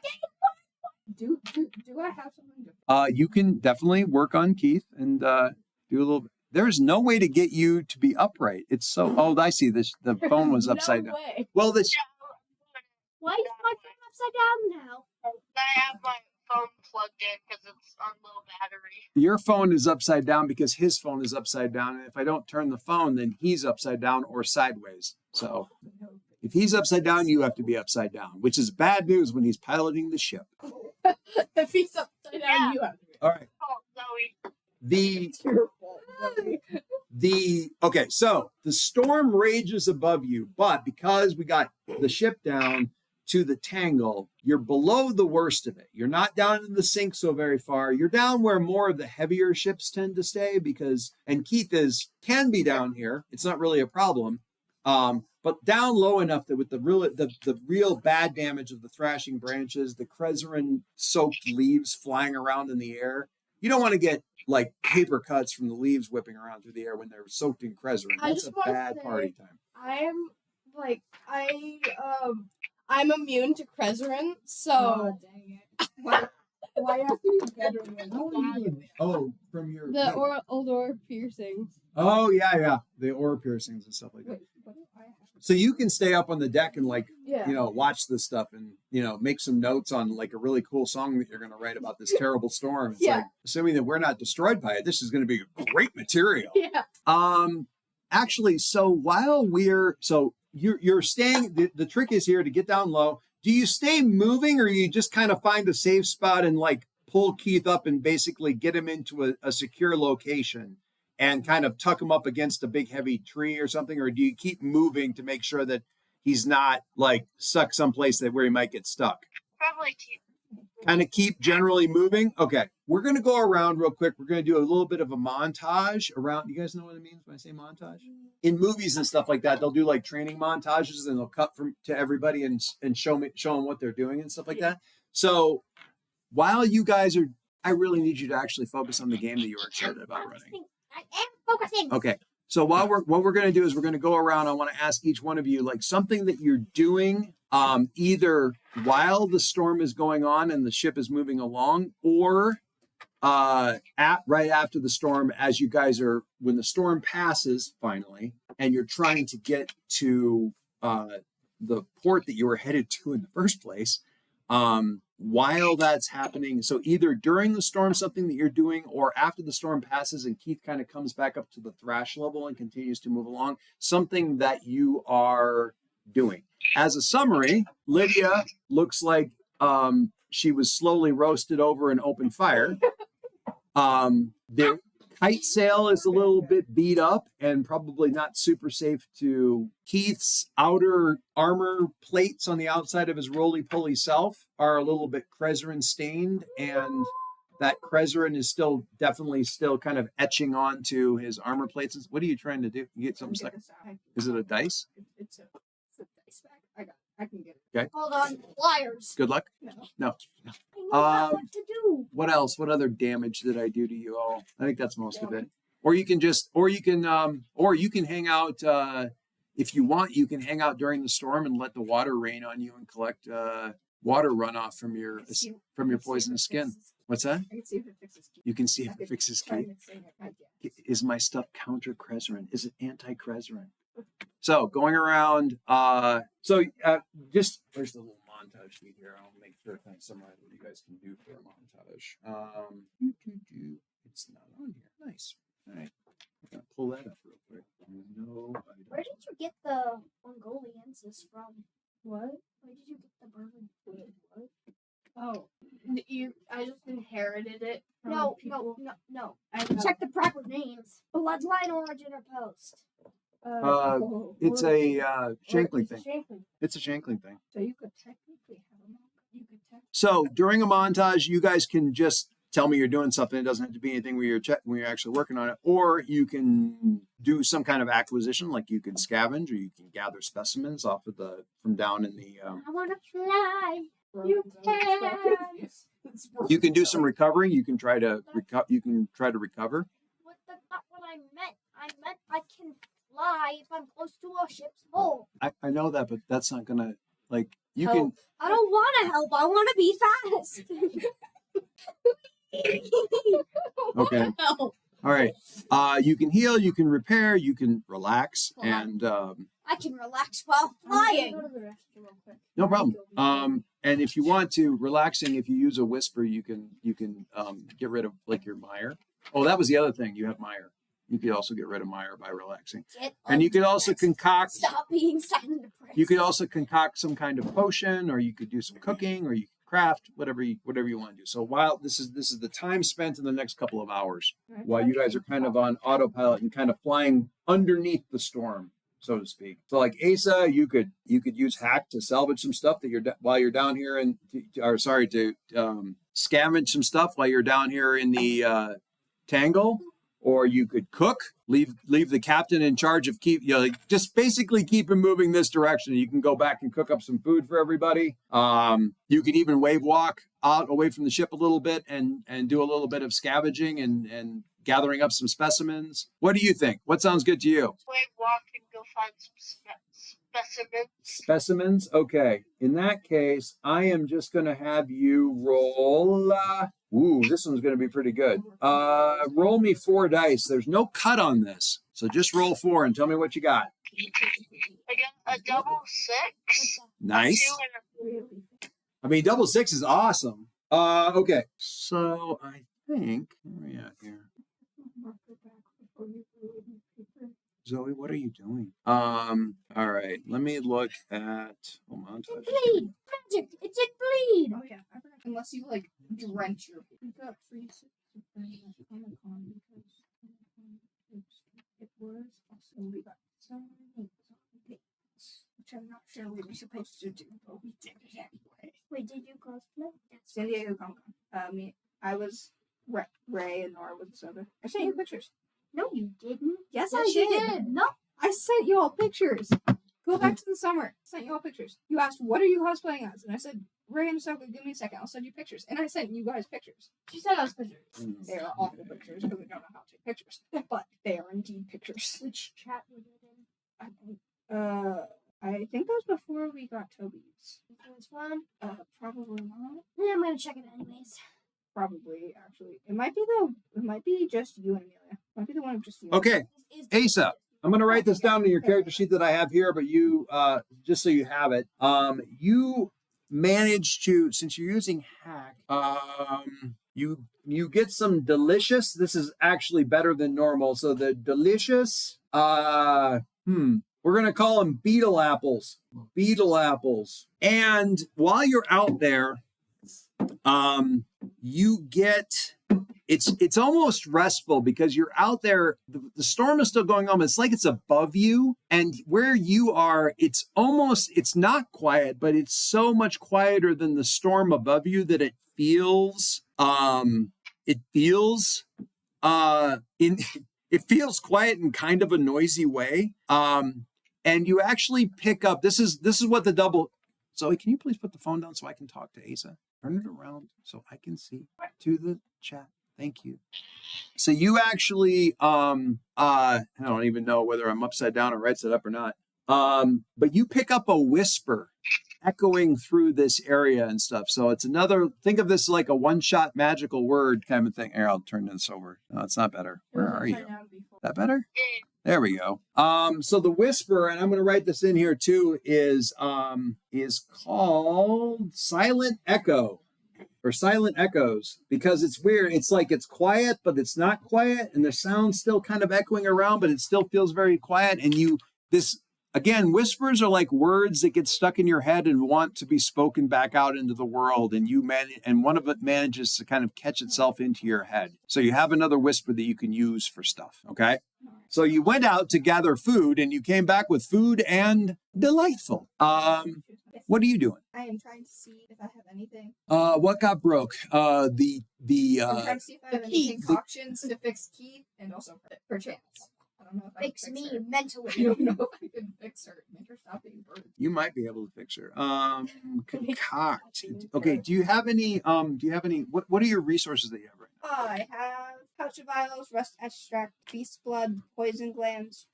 have something to... You can definitely work on Keith and do a little. There's no way to get you to be upright. It's so. Oh, I see. The phone was upside down. way. Well, this. Why is my phone upside down now? I have my phone plugged in because it's on low battery. Your phone is upside down because his phone is upside down. And if I don't turn the phone, then he's upside down or sideways. So if he's upside down, you have to be upside down, which is bad news when he's piloting the ship. If he's upside down, you have to be. All right. Oh, Zoe. The It's your fault, Zoe. okay, so the storm rages above you, but because we got the ship down to the tangle, you're below the worst of it. You're not down in the sink so very far. You're down where more of the heavier ships tend to stay and Keith can be down here. It's not really a problem. But down low enough that with the real bad damage of the thrashing branches, the Crezerin soaked leaves flying around in the air, you don't want to get like paper cuts from the leaves whipping around through the air when they're soaked in Crezerin. I That's a just wanna bad say- party time. I'm immune to Crezerin, so Oh, dang it. Why have to be better than Oh, from your the Oldor piercings. oh yeah, the aura piercings and stuff like that. Wait, what do I have? So you can stay up on the deck and like Yeah. watch this stuff and make some notes on like a really cool song that you're going to write about this terrible storm. It's Yeah. like, assuming that we're not destroyed by it, this is going to be great material. Yeah. Actually, so while you're staying, the trick is here to get down low. Do you stay moving or you just kind of find a safe spot and like pull Keith up and basically get him into a secure location and kind of tuck him up against a big heavy tree or something? Or do you keep moving to make sure that he's not like stuck someplace where he might get stuck? Probably keep. Kind of keep generally moving. Okay, we're going to go around real quick. We're going to do a little bit of a montage around. You guys know what it means when I say montage? In movies and stuff like that, they'll do like training montages and they'll cut to everybody and show them what they're doing and stuff like that. So while you guys are, I really need you to actually focus on the game that you were excited about running. I am focusing. Okay. So what we're going to do is we're going to go around. I want to ask each one of you like something that you're doing either while the storm is going on and the ship is moving along, or right after the storm, as you guys are, when the storm passes finally, and you're trying to get to the port that you were headed to in the first place. While that's happening, so either during the storm, something that you're doing, or after the storm passes and Keith kind of comes back up to the thrash level and continues to move along, something that you are doing. As a summary, Lydia looks like she was slowly roasted over an open fire. The kite sail is a little bit beat up and probably not super safe to Keith's outer armor plates on the outside of his roly-poly self are a little bit Crezerin stained, and that Crezerin is definitely still kind of etching onto his armor plates. What are you trying to do? You get something stuck? Is it a dice? It's a dice bag. I can get it. Okay. Hold on, liars. Good luck. No. No. I know what to do. What else? What other damage did I do to you all? I think that's most of it. Or you can hang out if you want. You can hang out during the storm and let the water rain on you and collect water runoff from your poisonous skin. What's that? I can see if it fixes Keith. You can see I if it could fixes try Keith. mixing it, I guess. Is my stuff counter Crezerin? Is it anti Crezerin? So going around, just where's the little montage sheet here? I'll make sure I kind of summarize what you guys can do for a montage. It's not on here. Nice. All right, I'm gonna pull that up real quick. No, Where did you get the Mongoliensis from? What? Where did you get the bourbon? What? Oh, I just inherited it from No. I Check the proper names. Bloodline, origin, or post. it's a shankling thing. Shankling. It's a shankling thing. So you could technically have them all. You could technically. So during a montage, you guys can just tell me you're doing something. It doesn't have to be anything where you're actually working on it, or you can do some kind of acquisition, like you can scavenge or you can gather specimens off of from down in the. I want to fly. You can. You can do some recovering. You can try to recover. Not what I meant. I meant I can fly if I'm close to a ship's hull. I know that, but that's not gonna you Help. I don't want to help. I want to be fast. Okay. Help. All right. You can heal. You can repair. You can relax, and I can relax while I'm gonna flying. go to the restroom real quick. No problem. And if you want to, relaxing, if you use a whisper, you can get rid of like your mire. Oh, that was the other thing. You have mire. You could also get rid of mire by relaxing. And you could also concoct. Stop being silent depressed. You could also concoct some kind of potion, or you could do some cooking, or you could craft, whatever you want to do. So while this is the time spent in the next couple of hours, while you guys are kind of on autopilot and kind of flying underneath the storm, so to speak. So like Asa, you could use hack to salvage some stuff that while you're down here, and to scavenge some stuff while you're down here in the Tangle. Or you could cook, leave the captain in charge of just basically keep him moving this direction. You can go back and cook up some food for everybody. You could even wave walk out away from the ship a little bit and do a little bit of scavenging and gathering up some specimens. What do you think? What sounds good to you? Wait, walk and go find some specimens. Specimens? Okay. In that case, I am just going to have you roll. This one's going to be pretty good. Roll me 4 dice. There's no cut on this. So just roll 4 and tell me what you got. I got a double 6. Nice. 2 and I mean, double 6 is awesome. Okay. So I think, where are we at here? Zoe, what are you doing? All right. Let me look at. Oh, montage. Bleed. Magic. It did bleed. Oh yeah, I forgot. Unless you like drench your. We got free Comic-Con because it was also we got so many dates, which I'm not sure we were supposed to do, but we did it anyway. Wait, did you cosplay? San Diego Comic-Con. I was Ray and Nora with the soda. I sent you pictures. No, you didn't. Yes, Yes, I you did. did. No. I sent you all pictures. Go back to the summer. Sent you all pictures. You asked, "What are you cosplaying as?" And I said, "Ray and Ahsoka. Give me a second. I'll send you pictures." And I sent you guys pictures. She sent us pictures. They are awful pictures because we don't know how to take pictures, but they are indeed pictures. Which chat were you in? I think that was before we got Toby's. This one? Probably not. Yeah, I'm gonna check it anyways. Probably actually, it might be just you and Amelia. It might be the one of just you. Okay. Asa, I'm going to write this down in your character sheet that I have here, but you, just so you have it, you managed to, since you're using hack, you get some delicious. This is actually better than normal. So the delicious, we're going to call them beetle apples. Beetle apples. And while you're out there, you get, it's almost restful because you're out there, the storm is still going on, but it's like it's above you, and where you are, it's not quiet, but it's so much quieter than the storm above you that it feels quiet in kind of a noisy way. And you actually pick up, this is what the double. Zoe, can you please put the phone down so I can talk to Asa? Turn it around so I can see to the chat. Thank you. So you actually, I don't even know whether I'm upside down or right side up or not. But you pick up a whisper echoing through this area and stuff. So it's think of this like a one-shot magical word kind of thing. Here, I'll turn this over. No, it's not better. Where are you? Is that better? There we go. So the whisper, and I'm going to write this in here too, is called Silent Echo or Silent Echoes, because it's weird. It's like it's quiet, but it's not quiet, and the sound's still kind of echoing around, but it still feels very quiet. And again, whispers are like words that get stuck in your head and want to be spoken back out into the world, and and one of it manages to kind of catch itself into your head. So you have another whisper that you can use for stuff, okay? So you went out to gather food, and you came back with food and delightful. What are you doing? I am trying to see if I have anything. What got broke? I'm trying to see if I have any concoctions to fix Keith, and also for Chance. I don't know if I Fix can me her. mentally. I don't know if I can fix her. Make her stop being birds. You might be able to fix her. Concoct. Okay. Do you have any? What are your resources that you have right now? I have pouch of vials, rust extract, beast blood, poison glands,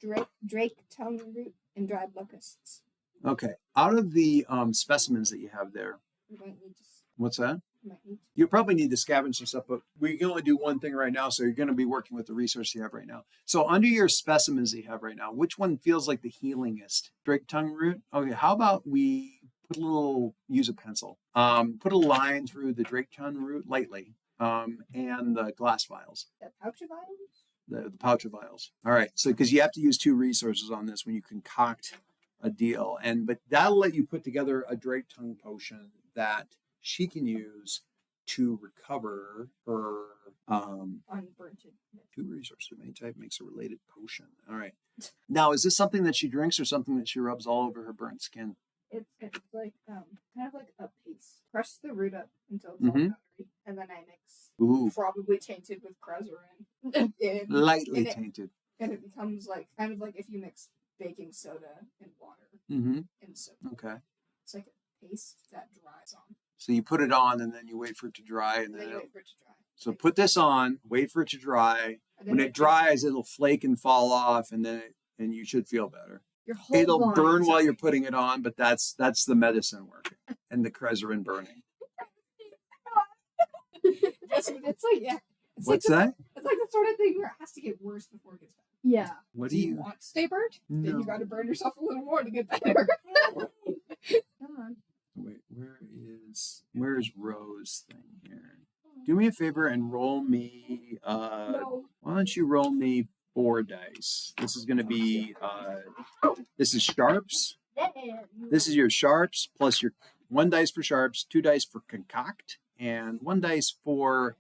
drake tongue root, and dried locusts. Okay. Out of the specimens that you have there, We might need to. what's that? Might need to. You probably need to scavenge some stuff, but we can only do one thing right now, so you're going to be working with the resource you have right now. So under your specimens that you have right now, which one feels like the healingest? Drake tongue root? Okay, how about we use a pencil. Put a line through the Drake tongue root lightly, and the glass vials. That pouch of vials? The pouch of vials. All right, so because you have to use 2 resources on this when you concoct a deal, but that'll let you put together a Drake tongue potion that she can use to recover her Unburnt. 2 resources of any type makes a related potion. All right. Now, is this something that she drinks or something that she rubs all over her burnt skin? It's like kind of like a paste. Crush the root up until it's all Mhm. powdery, and then I mix. Ooh, Probably tainted with crezerin. lightly and it, tainted. and it becomes like kind of like if you mix baking soda and water Mm-hmm. and soap. Okay. It's like a paste that dries on. So you put it on and then you wait for it to dry, and And then then you wait for it to dry. so put this on, wait for it to dry. And then When it dries, it'll flake and fall off, and you should feel better. your whole It'll body burn is while up. you're putting it on, but that's the medicine working and the crezerin burning. It's like yeah. It's What's like that? It's like the sort of thing where it has to get worse before it gets better. Yeah. What Do you want to stay burnt? Then No. you got to burn yourself a little more to get better. Come on. Wait, where's Rose thing here? Do me a favor and roll me. No. Why don't you roll me 4 dice? This is going to be. This is sharps. This is your sharps plus your 1 dice for sharps, 2 dice for concoct, and 1 dice for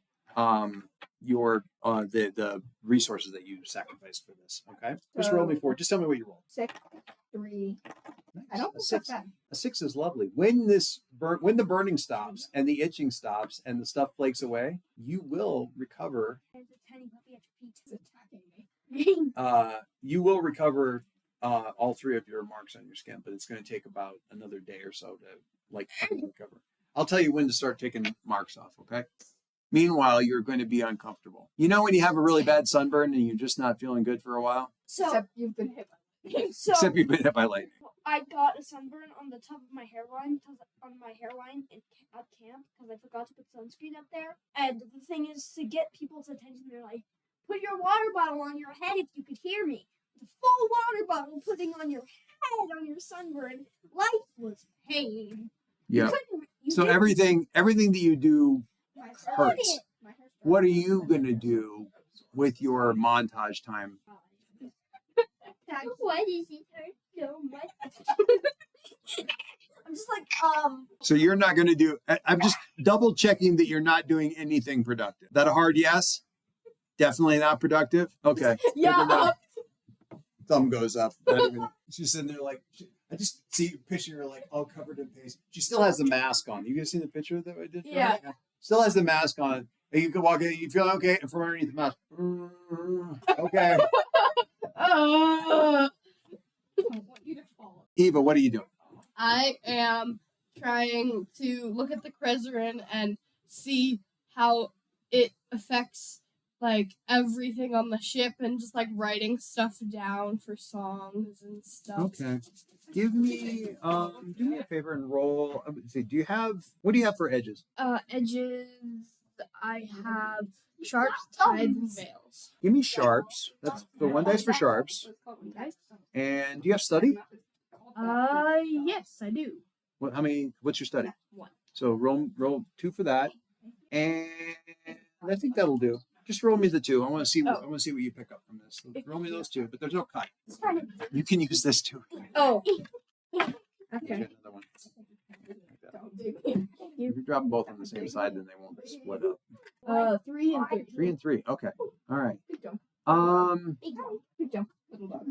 your the resources that you sacrificed for this. Okay, just roll me 4. Just tell me what you roll. 6, 3. Nice. I don't A think 6. that's bad. A 6 is lovely. When the burning stops and the itching stops and the stuff flakes away, you will recover. There's a tiny puppy at your It's attacking me. You will recover all 3 of your marks on your skin, but it's going to take about another day or so to fully recover. I'll tell you when to start taking marks off. Okay. Meanwhile, you're going to be uncomfortable. You know when you have a really bad sunburn and you're just not feeling good for a while, So, Except you've been hit by except you've been hit by lightning. I got a sunburn on the top of my hairline, at camp, because I forgot to put sunscreen up there. And the thing is, to get people's attention, they're like, put your water bottle on your head if you could hear me. The full water bottle putting on your head on your sunburn. Life was pain. Yeah. You So didn't everything that you do my hurts. My hair's What are you going to do with your montage time? Why does it hurt so much? I'm just like, So you're not going to do. I'm just double checking that you're not doing anything productive. That a hard yes? Definitely not productive. Okay. Yeah. Thumb goes up. She's sitting there like. I just see picture her like all covered in paste. She still has the mask on. You guys see the picture that I did? For Yeah. her? Still has the mask on. And you can walk in. You feel okay from underneath the mask. Okay. I don't want you to fall. Eva, what are you doing? I am trying to look at the crezerin and see how it affects like everything on the ship and just like writing stuff down for songs and stuff. Okay. Give me do me a favor and roll. Let's see, what do you have for edges? Edges. I have sharps, tides, and veils. Give me sharps. That's the 1 dice for sharps. And do you have study? Yes, I do. What's your study? 1. So roll 2 for that. And I think that'll do. Just roll me the 2. I want to see what you pick up from this. So roll me those 2, but there's no cut. You can use this too. Oh. Get Okay. another one. If you drop them both on the same side, then they won't split up. 3 and 3. 3 and 3. Okay. All right. Good jump. big Good jump, little dog.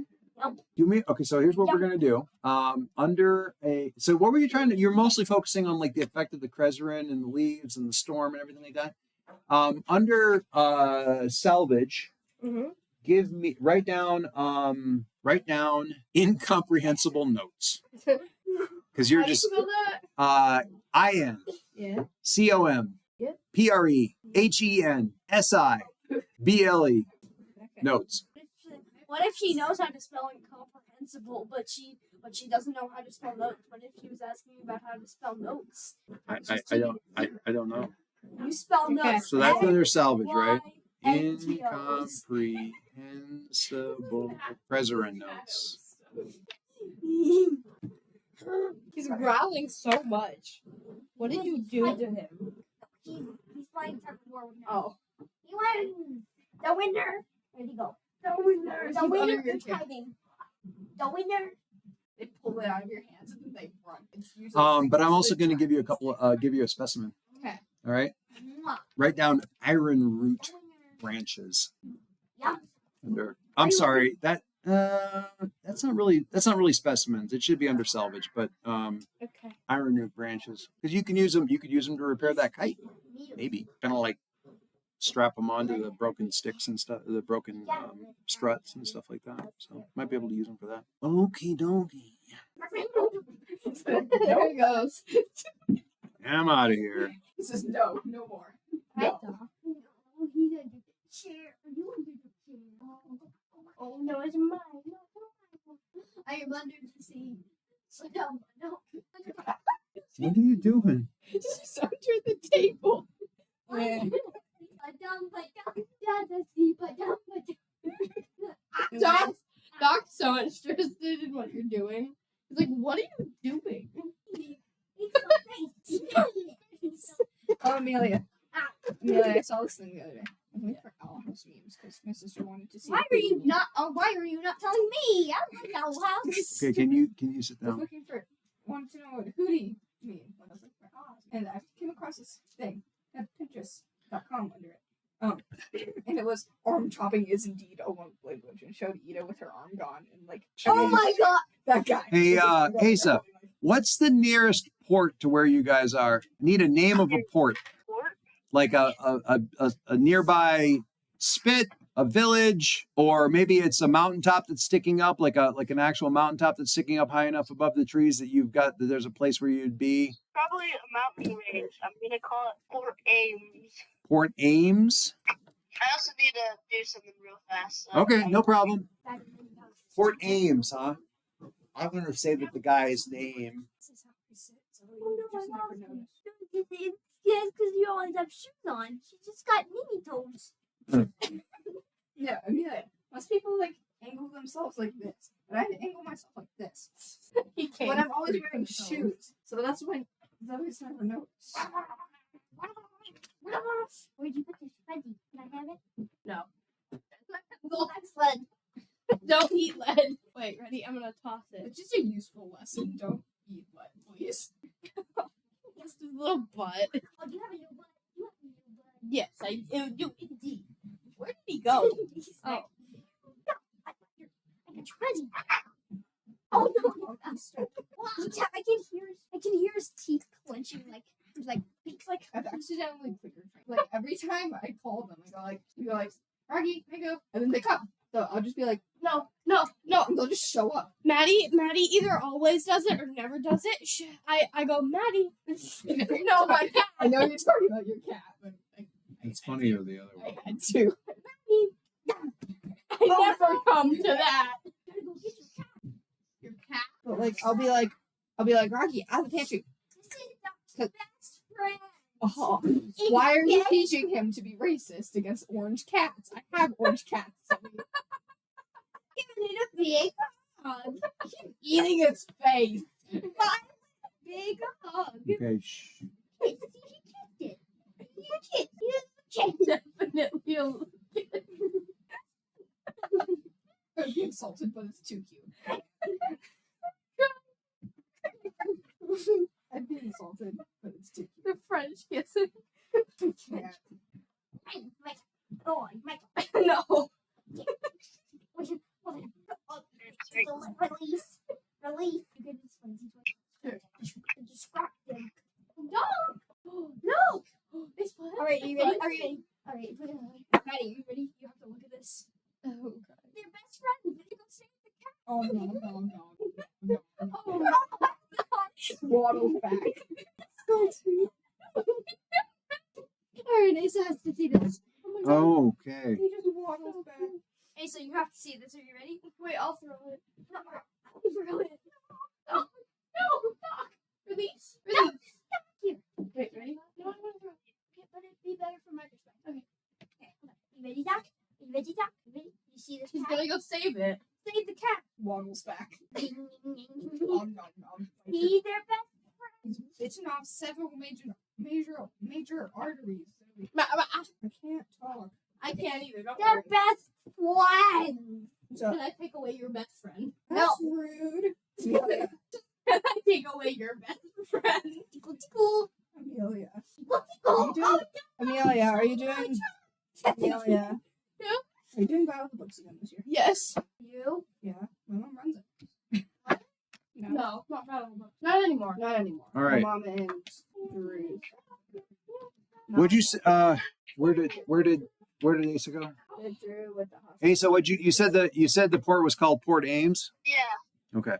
Okay, so here's what we're gonna do. So what were you trying to? You're mostly focusing on like the effect of the crezerin and the leaves and the storm and everything like that. Under salvage, write down incomprehensible notes because you're How do you just spell that? IN Yeah. COM Yep. PREHENSI BLE notes. What if she knows how to spell incomprehensible, but she doesn't know how to spell notes? What if she was asking you about how to spell notes? I don't know. You spell Okay. notes. So that's under salvage, right? N-T-O-S. Incomprehensible Preserant notes. He's growling so much. What did you do to him? He's playing tug of war with me. Oh. He wins. The winner. Where'd he go? The winner. He's The under winner your is chair. hiding. The winner. They pull it out of your hands and then they run. It's usually But I'm also going to give you a couple. Give you a specimen. Okay. All right. Mwah. Write down iron root The winner. branches. Yeah. Under. I'm sorry. That's not really specimens. It should be under salvage, but Okay. iron root branches, because you can use them. You could use them to repair that kite. Maybe kind of like strap them onto the broken sticks and stuff, the broken struts and stuff like that. So might be able to use them for that. Okie dokie. There he goes. I'm out of here. He says no more. No. He's under the chair. Are you under the chair? Oh no, it's mine. No, I am under the seat. So no. What are you doing? He's under the table. Yeah. Doc's so interested in what you're doing. He's like, what are you doing? Oh, Amelia. Amelia, I saw this thing the other day. I went for Owl House memes because my sister wanted to see. Why are you not? Why are you not telling me? I don't like Owl House. Okay, can you sit I was down? looking for, wanted to know what Hootie mean when I was looking for Owl House. And I came across this thing at Pinterest.com under it. And it was arm chopping is indeed a love language, and showed Ida with her arm gone and like. Oh my god! That guy. Hey, Asa, what's the nearest port to where you guys are? I need a name of a port, Port? like a nearby spit, a village, or maybe it's a mountaintop that's sticking up, like an actual mountaintop that's sticking up high enough above the trees that you've got that there's a place where you'd be. Probably a mountain range. I'm gonna call it Port Ames. Port Ames. I also need to do something real fast. So Okay, no problem. Port Ames, huh? I'm gonna say that the guy's name. This is how we sit, so you just never notice. Yes, because you always have shoes on. She just got mini toes. Yeah, Amelia. Most people like angle themselves like this, but I angle myself like this. He came. But I'm always through wearing the shoes, so that's why I always never notice. Where'd you put this fuzzy? Can I have it? No. Well, that's fun. Don't eat lead. Wait, ready? I'm gonna toss it. It's just a useful lesson. Don't eat lead, please. Just his little butt. Oh, do you have a new butt? You have a new butt. Yes, I do indeed. Where did he go? Oh. I got your fuzzy. Oh no! Wow, I can hear his teeth clenching like beaks like. I've accidentally clicker trained. Like every time I call them, you go like, Rocky, I go, and then they come. So I'll just be like, No. and they'll just show up. Maddie either always does it or never does it. I go, Maddie. No, my cat. I know you're talking about your cat, but It's funnier the other I way. had to. I never come to that. Gotta go get your cat. Your cat. But like, I'll be like, Rocky, out of the pantry. This is the best friend. Oh, why are you teaching him to be racist against orange cats? I have orange cats. Giving it a big hug. Eating its face. Big hug. Okay, shh. Wait, he kicked it. He kicked it. Definitely a little kid. I'd be insulted, but it's too cute. I'd be insulted, but it's too The French kissing. cute. Yeah. Michael. Oh, Michael. No. Release. Release. You get this one. Distract him. No. No. All right, you ready? Are you ready? All right, put it on. Maddie, you ready? You have to look at this. Oh god. They're best friends. They don't save the cat. Oh no. Oh no. Waddles back. So sweet. All right, Asa has to see this. Oh my god. Okay. He just waddles back. Asa, you have to see this. Are you ready? Really? No, Doc. Release. Release. Here. Wait, ready? No, I want to throw it. Okay, but it'd be better from my perspective. Okay. Okay, hold on. You ready, Doc? You ready, Doc? You ready? You see this He's cat? gonna go save it. Save the cat. Waddles back. Ding, ding, ding, ding, ding. Nom, nom, nom. Be their best. He's bitten off several major arteries. I I can't talk. can't either. Don't Their worry. best friend. So Can I take away your best friend? that's rude. Amelia. Can I take away your best friend? Tickle, tickle. Amelia. Tickle, Are you tickle. doing? Amelia, are you doing? Amelia. Yeah? Are you doing Battle of the Books again this year? Yes. You? Yeah. My mom runs it. No. No, not anymore. Not anymore. All right. My mom and Drew. Would you say, where did Asa go? Drew with the hospital. Asa, you said the port was called Port Ames? Yeah. Okay.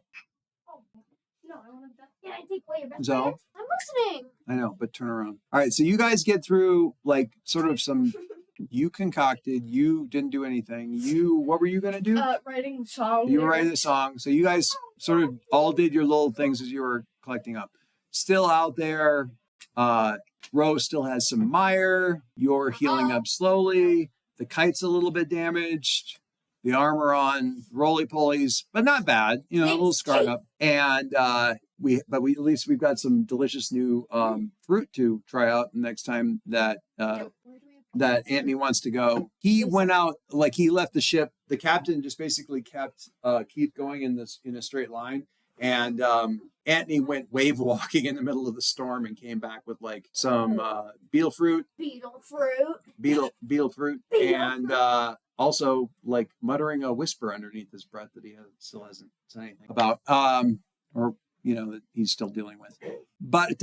No, I want to. Can I take away your best So? friend? I'm listening. I know, but turn around. All right, so you guys get through like sort of some you concocted, you didn't do anything. What were you gonna do? Writing song. You were writing the song. So you guys sort of all did your little things as you were collecting up. Still out there, Rose still has some mire. You're healing up slowly. The kite's a little bit damaged. The armor on roly-polies, but not bad. You know, a little scarred up. And we at least we've got some delicious new fruit to try out next time that Anthony wants to go. He went out, like he left the ship. The captain just basically kept Keith going in a straight line. And Anthony went wave walking in the middle of the storm and came back with like some beetle fruit, and also like muttering a whisper underneath his breath that he still hasn't said anything about, or that he's still dealing with. But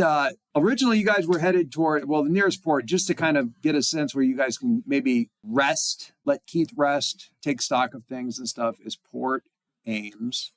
originally you guys were headed toward, the nearest port, just to kind of get a sense where you guys can maybe rest, let Keith rest, take stock of things and stuff, is Port Ames,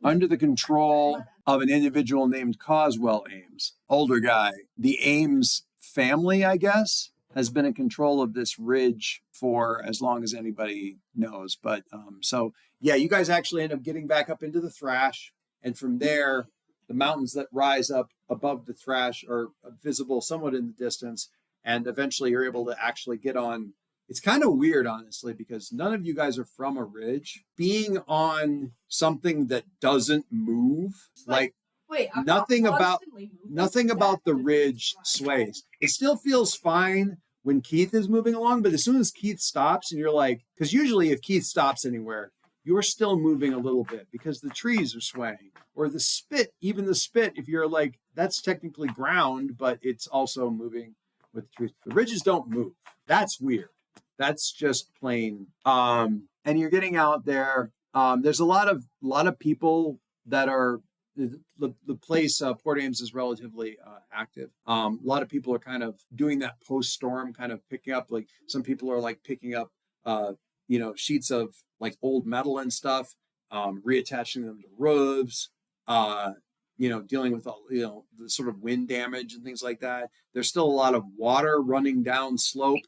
under the control of an individual named Coswell Ames, older guy. The Ames family, I guess, has been in control of this ridge for as long as anybody knows. But so yeah, you guys actually end up getting back up into the Thrash, and from there, the mountains that rise up above the Thrash are visible somewhat in the distance, and eventually you're able to actually get on. It's kind of weird, honestly, because none of you guys are from a ridge. Being on something that doesn't move, like Wait, I'm nothing not about constantly moving. nothing about the ridge sways. It still feels fine when Keith is moving along, but as soon as Keith stops and you're like, because usually if Keith stops anywhere, you're still moving a little bit because the trees are swaying. Or the spit, even the spit, if you're like, that's technically ground, but it's also moving with the trees. The ridges don't move. That's weird. That's just plain. And you're getting out there. There's a lot of people that are the place. Port Ames is relatively active. A lot of people are kind of doing that post-storm, kind of picking up. Like some people are like picking up, sheets of like old metal and stuff, reattaching them to roofs. Dealing with all, the sort of wind damage and things like that. There's still a lot of water running down slope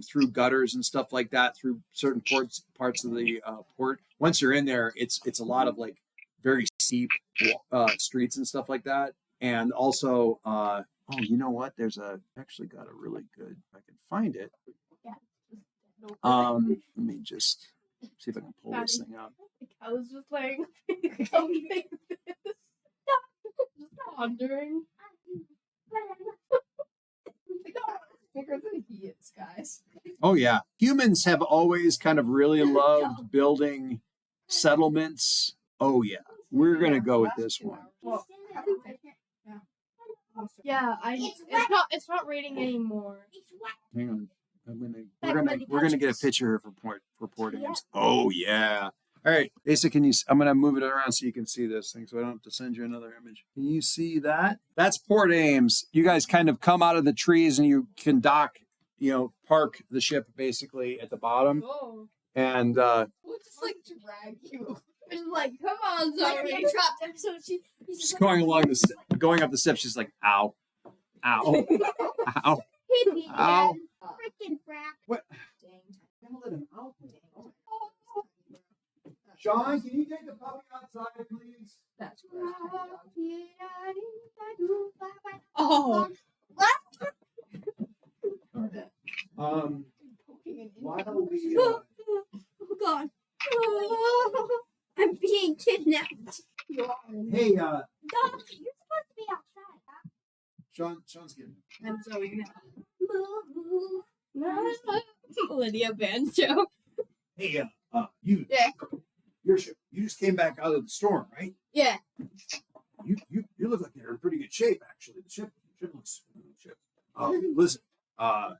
through gutters and stuff like that through certain parts of the port. Once you're in there, it's a lot of like very steep streets and stuff like that. And also, you know what? Actually got a really good, if I can find it. Let me just see if I can pull this thing up. I was just like, just pondering. Bigger than he is, guys. Oh yeah, humans have always kind of really loved building settlements. Oh yeah, we're gonna go with this one. Well, Yeah, it's not raining anymore. Hang on, we're gonna get a picture for Port Ames. Oh yeah. All right, Asa, I'm gonna move it around so you can see this thing, so I don't have to send you another image. Can you see that? That's Port Ames. You guys kind of come out of the trees and you can dock, park the ship basically at the bottom, Oh. and we'll just like drag you. It's like, come on, Like Zoe. in the trapped episode, he's just just going up the steps. She's like, ow, ow, ow. hit me Ow. again. Freaking frack. What? Dang. I'm gonna let him out. Dang. Sean, can you take the puppy out Oh. While we, Oh God. I'm being kidnapped. hey, Dog, you're supposed to be outside. Sean's getting. I'm Zoe Move. now. Lydia Banjo. Hey, you. Yeah. You just came back out of the storm, right? Yeah. You look like you're in pretty good shape, actually. The ship looks. Listen. I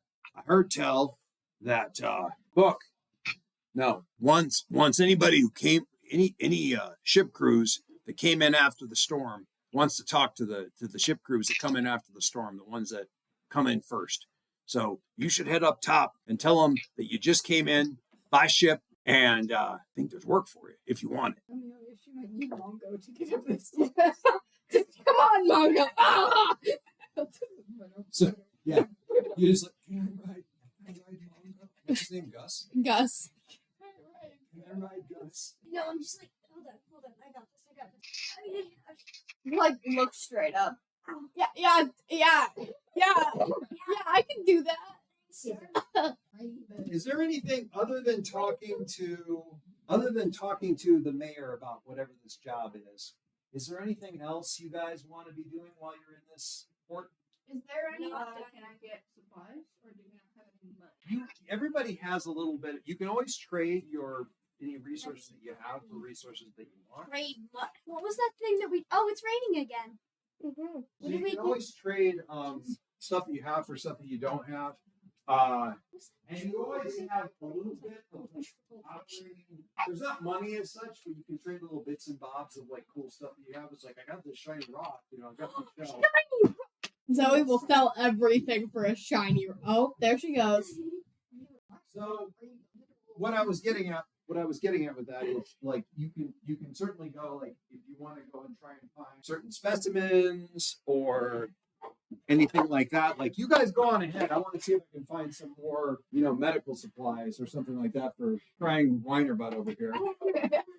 heard tell that book. No, once anybody who came, any ship crews that came in after the storm wants to talk to the ship crews that come in after the storm, the ones that come in first. So you should head up top and tell them that you just came in by ship, and I think there's work for you if you want it. Amelia, she might need Mongo to get up this. Come on, Mongo. Ah! So yeah, you just like can I ride Mongo? What's his name? Gus. Gus. Can I ride Gus? No, I'm just like, hold on. I got this. Like, look straight up. Yeah, I can do that. Is there anything other than talking to the mayor about whatever this job is? Is there anything else you guys want to be doing while you're in this port? Is there any? Can I get supplies, or do you not have any money? Everybody has a little bit. You can always trade any resources that you have for resources that you want. Trade what was that thing that we? Oh, it's raining again. So What you do we can do? always trade stuff that you have for stuff that you don't have. And you always have a little bit of operating. There's not money as such, but you can trade little bits and bobs of like cool stuff that you have. It's like I got this shiny rock, I got this shell. Zoe will sell everything for a shiny. Oh, there she goes. So what I was getting at with that is like you can certainly go like if you want to go and try and find certain specimens or anything like that. Like you guys go on ahead. I want to see if I can find some more, medical supplies or something like that for crying whiner butt over here.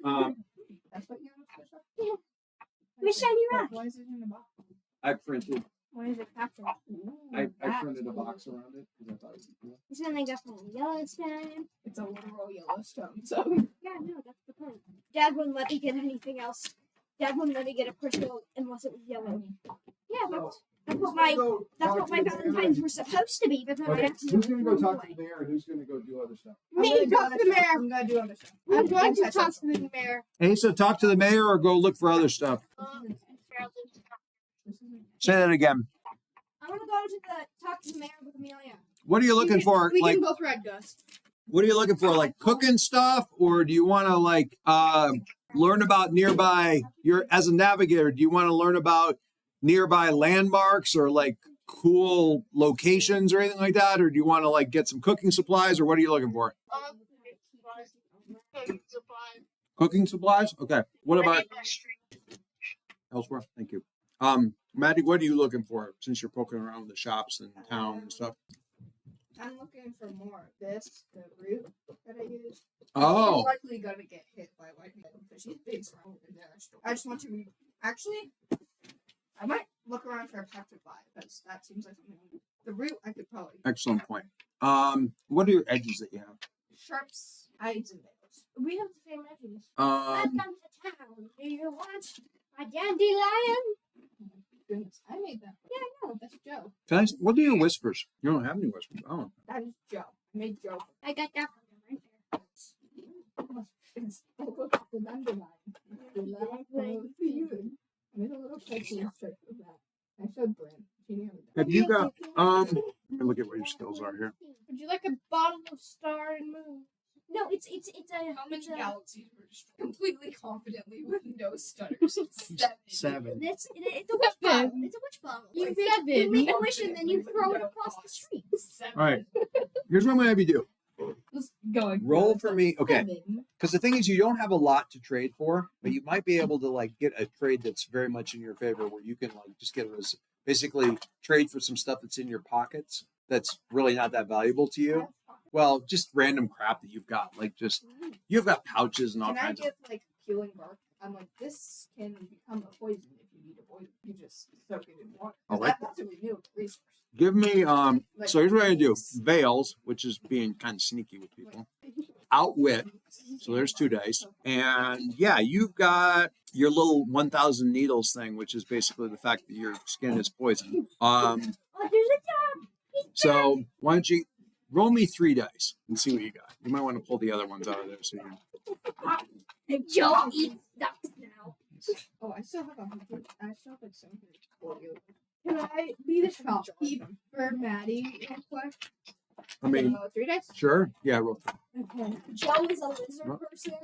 That's what you're. Miss Shiny Rock. Why is it in a box? I printed. Why is it captured? I printed a box around it because I thought it was cool. It's gonna go from Yellowstone. It's a literal Yellowstone. So Yeah, no, that's the point. Dad wouldn't let me get anything else. Dad wouldn't let me get a crystal unless it was yellow. Yeah, that's what my Valentines were supposed to be, but then I Okay, accidentally who's gonna go threw them talk to away. the mayor and who's gonna go do other stuff? Me, talk to the mayor. I'm gonna do other stuff. I'm going to talk to the mayor. Hey, so talk to the mayor or go look for other stuff. Say that again. I want to go to talk to the mayor with Amelia. What are you looking for? We Like, can both ride Gus. what are you looking for? Like cooking stuff, or do you want to like learn about nearby? As a navigator, do you want to learn about nearby landmarks or like cool locations or anything like that, or do you want to like get some cooking supplies, or what are you looking for? Supplies. Cooking supplies. Okay. What about elsewhere? Thank you. Maddie, what are you looking for since you're poking around the shops and town and stuff? I'm looking for more of this, the root that I use. Oh, I'm likely gonna get hit by lightning because she's big from in there. I just want to actually. I might look around for a petrify because that seems like something. The root I could probably. excellent point. What are your edges that you have? Sharps, hides, and nails. We have the same edges. Welcome to town. Do you want a dandelion? Goodness, I made that. Yeah, I know. That's Joe. What are your whispers? You don't have any whispers. Oh. That is Joe. I made Joe. I got that one right there. It's the dandelion. The last one to you. I made a little pencil strip of that. I showed Bryn. She knew that. Have you got let me look at what your skills are here. Would you like a bottle of Star and Moon? No, it's a. How many it's a- galaxies were destroyed? Completely confidently with no stutters. 7. It's a witch bottle. It's a witch bottle. You make a wish and then you throw it across the street. All right. Here's what I'm gonna have you do. Just going. Roll for me. Okay. Because the thing is, you don't have a lot to trade for, but you might be able to like get a trade that's very much in your favor, where you can like just get it basically trade for some stuff that's in your pockets that's really not that valuable to you. Well, just random crap that you've got, like just you've got pouches and all Can I kinds of. get like peeling bark? I'm like, this can become a poison if you need a poison. You just soak it in water. I like That's what we Give me so here's what I do. Veils, which is being kind of sneaky with people. Outwit. So there's 2 dice. And yeah, you've got your little 1,000 needles thing, which is basically the fact that your skin is poison. Oh, there's a dog. So why don't you roll me 3 dice and see what you got. You might want to pull the other ones out of there so you Joe eats ducks now. Oh, I still have 100. I still have like 740. Can I be the shopkeeper for Maddie real quick? I mean, 3 dice. sure. Yeah, roll 3. Okay. Joe is a lizard What? person.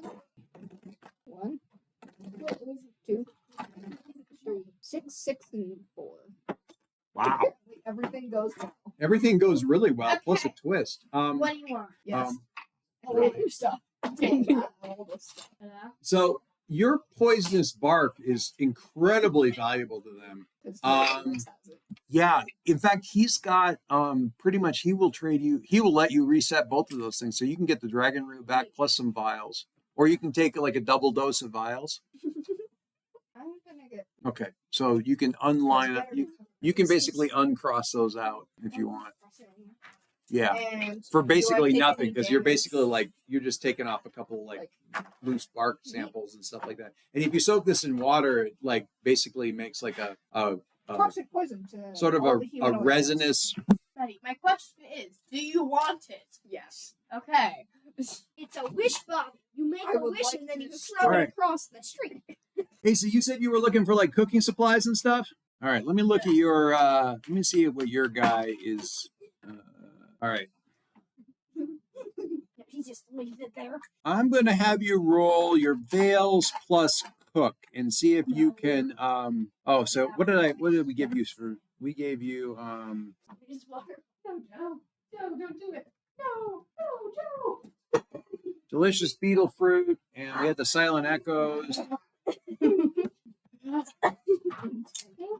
1, 2, 3, 6, 6, and 4. Wow. Everything goes well. Everything goes really well, plus a Okay. twist. What do you want? Yes. All of your stuff. All this stuff. Yeah. So your poisonous bark is incredibly valuable to them. It's Yeah, in fact, he's got pretty much he will let you reset both of those things, so you can get the dragon root back plus some vials, or you can take like a double dose of vials. I'm gonna get. Okay, so you can unline up. You can basically uncross those out if you want. Yeah, And for do I basically take nothing, any because you're damage? basically like you're just taking off a couple like loose bark samples and stuff like that. And if you soak this in water, it like basically makes like a toxic poison to sort of all the a humanoids. resinous. Betty, my question is, do you want it? Yes. Okay. It's a wish bug. You make I a would wish like and then to you see throw it. it across the street. Hey, so you said you were looking for like cooking supplies and stuff. All right, let me look at your. Let me see what your guy is. All right, He just leaves it there. I'm going to have you roll your veils plus cook and see if you can. Oh, so what did we give you for? We gave you. His water. No, Joe. Joe, don't do it. No, Joe. Delicious beetle fruit, and we had the silent echoes.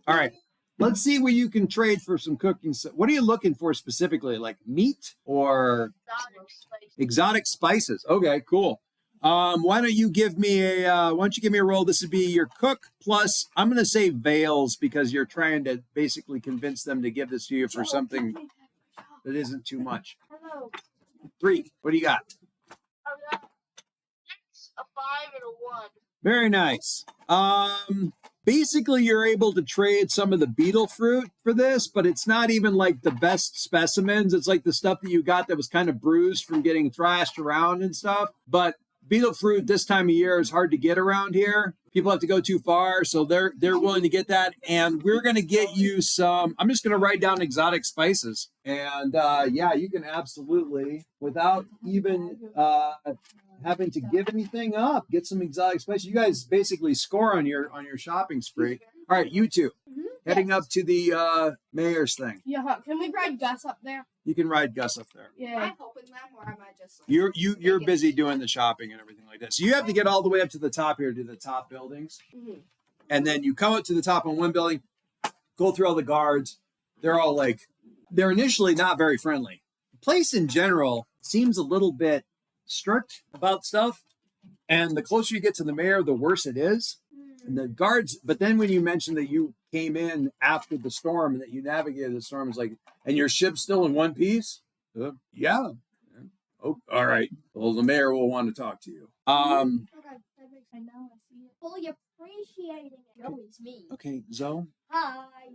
All right, let's see what you can trade for some cooking. What are you looking for specifically? Like meat or exotic spices? Okay, cool. Why don't you give me a roll? This would be your cook plus. I'm going to say veils because you're trying to basically convince them to give this to you for something that isn't too much. Hello. 3. What do you got? A 5 and a 1. Very nice. Basically, you're able to trade some of the beetle fruit for this, but it's not even like the best specimens. It's like the stuff that you got that was kind of bruised from getting thrashed around and stuff. But beetle fruit this time of year is hard to get around here. People have to go too far, so they're willing to get that. And we're going to get you some. I'm just going to write down exotic spices, and yeah, you can absolutely, without even having to give anything up, get some exotic spices. You guys basically score on your shopping spree. All right, you two heading up to the mayor's thing. Yeah, can we ride Gus up there? You can ride Gus up there. Yeah. I'm helping them, or am I just? Like, You're busy doing the shopping and everything like that. So you have to get all the way up to the top here, to the top buildings, and then you come up to the top on one building, go through all the guards. They're initially not very friendly. The place in general seems a little bit strict about stuff, and the closer you get to the mayor, the worse it is. And the guards, but then when you mentioned that you came in after the storm and that you navigated the storm, it's like, and your ship's still in one piece? Yeah. Oh, all right. Well, the mayor will want to talk to you. Okay, that makes I know I see it. Fully appreciating it. Joe is me. Okay, Zoe, Hi.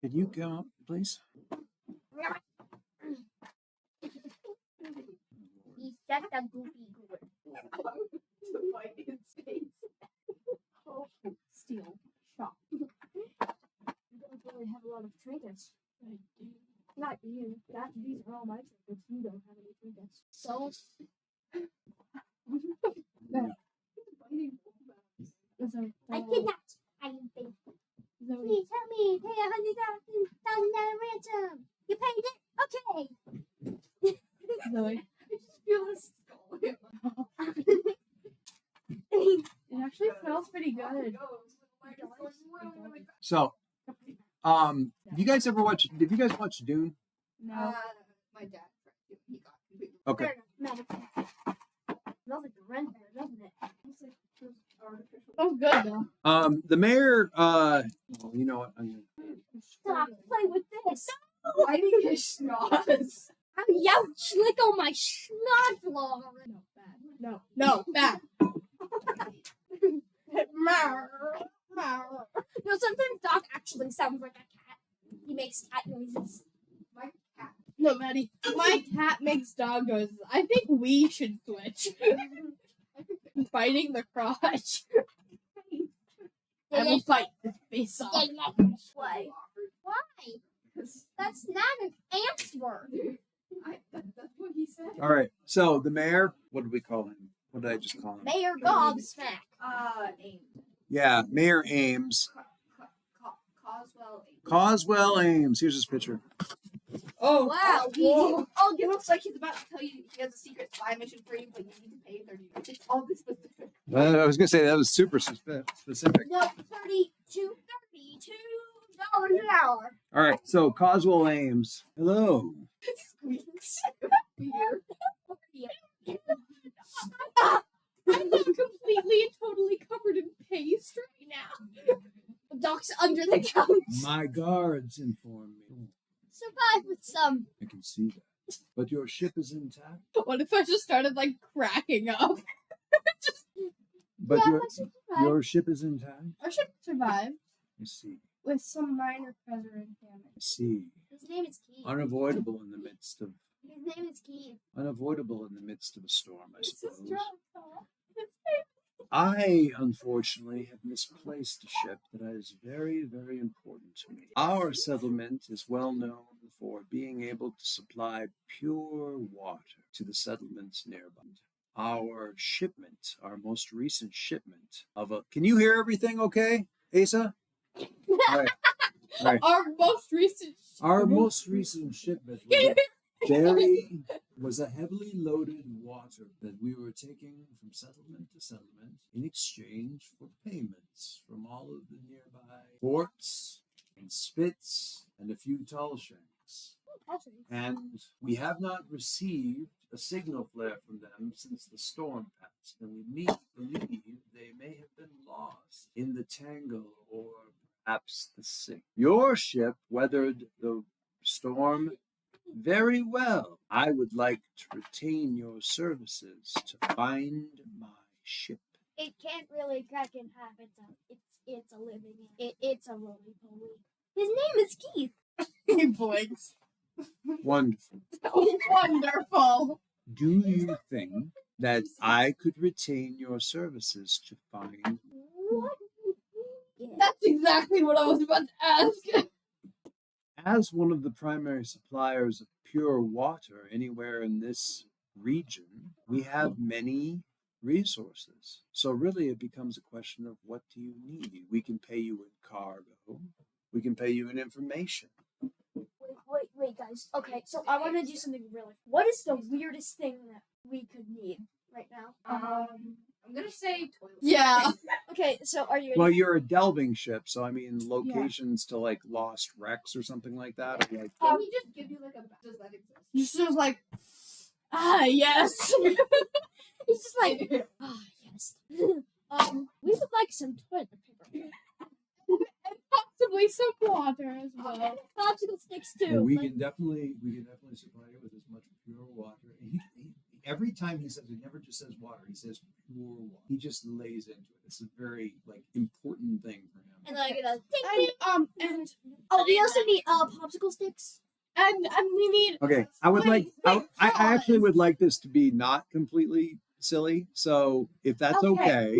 could you go up, please? He's just a goofy goober. Steal. Shop. You don't really have a lot of trinkets. Not you. These are all my trinkets. You don't have any trinkets. So. I kidnapped. I think. Please help me. Pay $100,000 ransom. You paid it? Okay. Zoe. I just feel this skull hit my It actually smells pretty good. So, did you guys watch Dune? No. My dad. He got completely. Okay. Fair enough. Smells like the rent bear, doesn't it? It's like those artificial. Smells good though. The mayor, well, you know what? Stop. Play with this. No. Biting his schnoz. Ouch! Lick on my schnozzle. No, bad. No, sometimes Doc actually sounds like a cat. He makes cat noises. No, Maddie. My cat makes dog noises. I think we should switch. Biting the crotch. I will bite his face off. Why? Why? That's not an answer. That's what he said. All right. So the mayor, what did we call him? What did I just call him? Mayor Gobsmack. Ames. Yeah, Mayor Ames. Coswell Ames. Coswell Ames. Here's his picture. Oh, Wow. It looks like he's about to tell you he has a secret spy mission for you, but you need to pay $30. It's all this specific. I was gonna say that was super specific. No, $32 an hour. All right. So Coswell Ames. Hello. squeaks. Yeah. I'm like completely and totally covered in paste right now. Doc's under the couch. My guards inform me. Survive with some. I can see that. But your ship is intact. What if I just started like cracking up? But Yeah, your I should survive. your ship is intact. Our ship survived I see. with some minor preservation I damage. see. His name is Keith. Unavoidable in the midst of His name is Keith. unavoidable in the midst of a storm, I This is suppose. drunk. I, unfortunately, have misplaced a ship that is very, very important to me. Our settlement is well known for being able to supply pure water to the settlements nearby. Our shipment, our most recent shipment of a... Can you hear everything okay, Asa? All right. All right. Our most recent. Our most recent shipment was a heavily loaded water that we were taking from settlement to settlement in exchange for payments from all of the nearby ports and spits and a few tall shanks. And we have not received a signal flare from them since the storm passed, and we believe they may have been lost in the tangle or perhaps the sink. Your ship weathered the storm very well. I would like to retain your services to find my ship. It can't really crack in half. It's a living. It's a roly poly. His name is Keith. He blinks. Wonderful. Wonderful. Do you think that I could retain your services to find? What? Yeah. That's exactly what I was about to ask. As one of the primary suppliers of pure water anywhere in this region, we have many resources. So really it becomes a question of what do you need? We can pay you in cargo. We can pay you in information. Wait, guys. Okay, so I want to do something really. What is the weirdest thing that we could need right now? I'm gonna say toilet. Yeah. Okay, so are you ready? Well, you're a delving ship, so I mean locations to like lost wrecks or something like that. Or like Can we just give you like a does that exist? Just was like, yes. He's just like, yes. We would like some toilet paper. And possibly some water as well. Popsicle sticks too. well, we Like, can definitely supply you with as much pure water. And every time he says, he never just says water. He says pure water. He just lays into it. It's a very like important thing for him. and like a And we also need popsicle sticks. and we need. Okay, I would like. I Wait, actually would like this to be not completely silly. So if that's okay.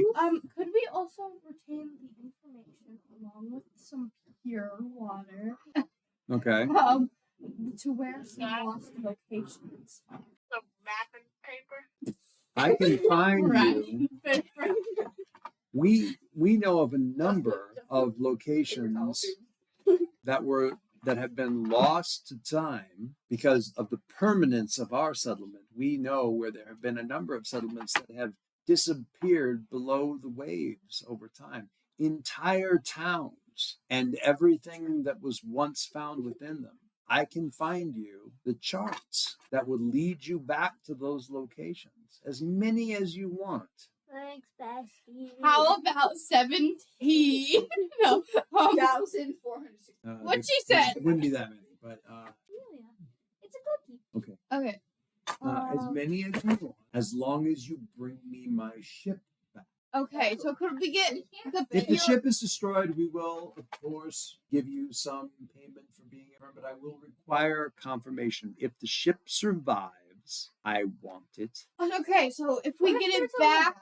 Could we also retain the information along with some pure water? Okay. To where some lost locations. The wrapping paper. I can find you. Right. We know of a number of locations that have been lost to time because of the permanence of our settlement. We know where there have been a number of settlements that have disappeared below the waves over time. Entire towns and everything that was once found within them. I can find you the charts that would lead you back to those locations, as many as you want. Thanks, bestie. How about 17? No. 1,460. What she said. It wouldn't be that many, but Okay. As many as you want, as long as you bring me my ship back. Okay, so could we get the If the pure- ship is destroyed, we will, of course, give you some payment for being here, but I will require confirmation. If the ship survives, I want it. Okay, so if we What get if it there's a back,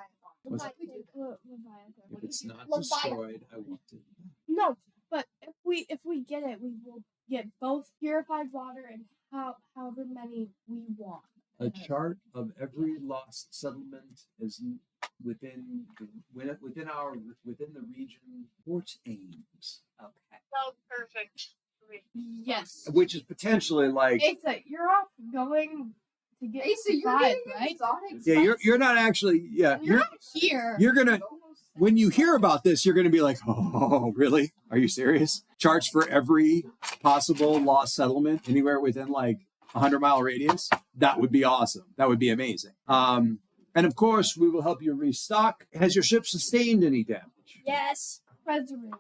What's Leviathan? Leviathan. If it's not Leviathan. destroyed, I want it. No, but if we get it, we will get both purified water and however many we want. A chart of every lost settlement is within the region Port Ames, Okay. Sounds perfect for me. Yes. which is potentially like Asa, you're off going to get Asa, you're five, getting right? exotic yeah, spice. you're not actually You're not here. you're gonna Almost when you hear about this, you're gonna be like, oh, really? Are you serious? Charts for every possible lost settlement anywhere within like 100-mile radius. That would be awesome. That would be amazing. And of course, we will help you restock. Has your ship sustained any damage? Yes. President.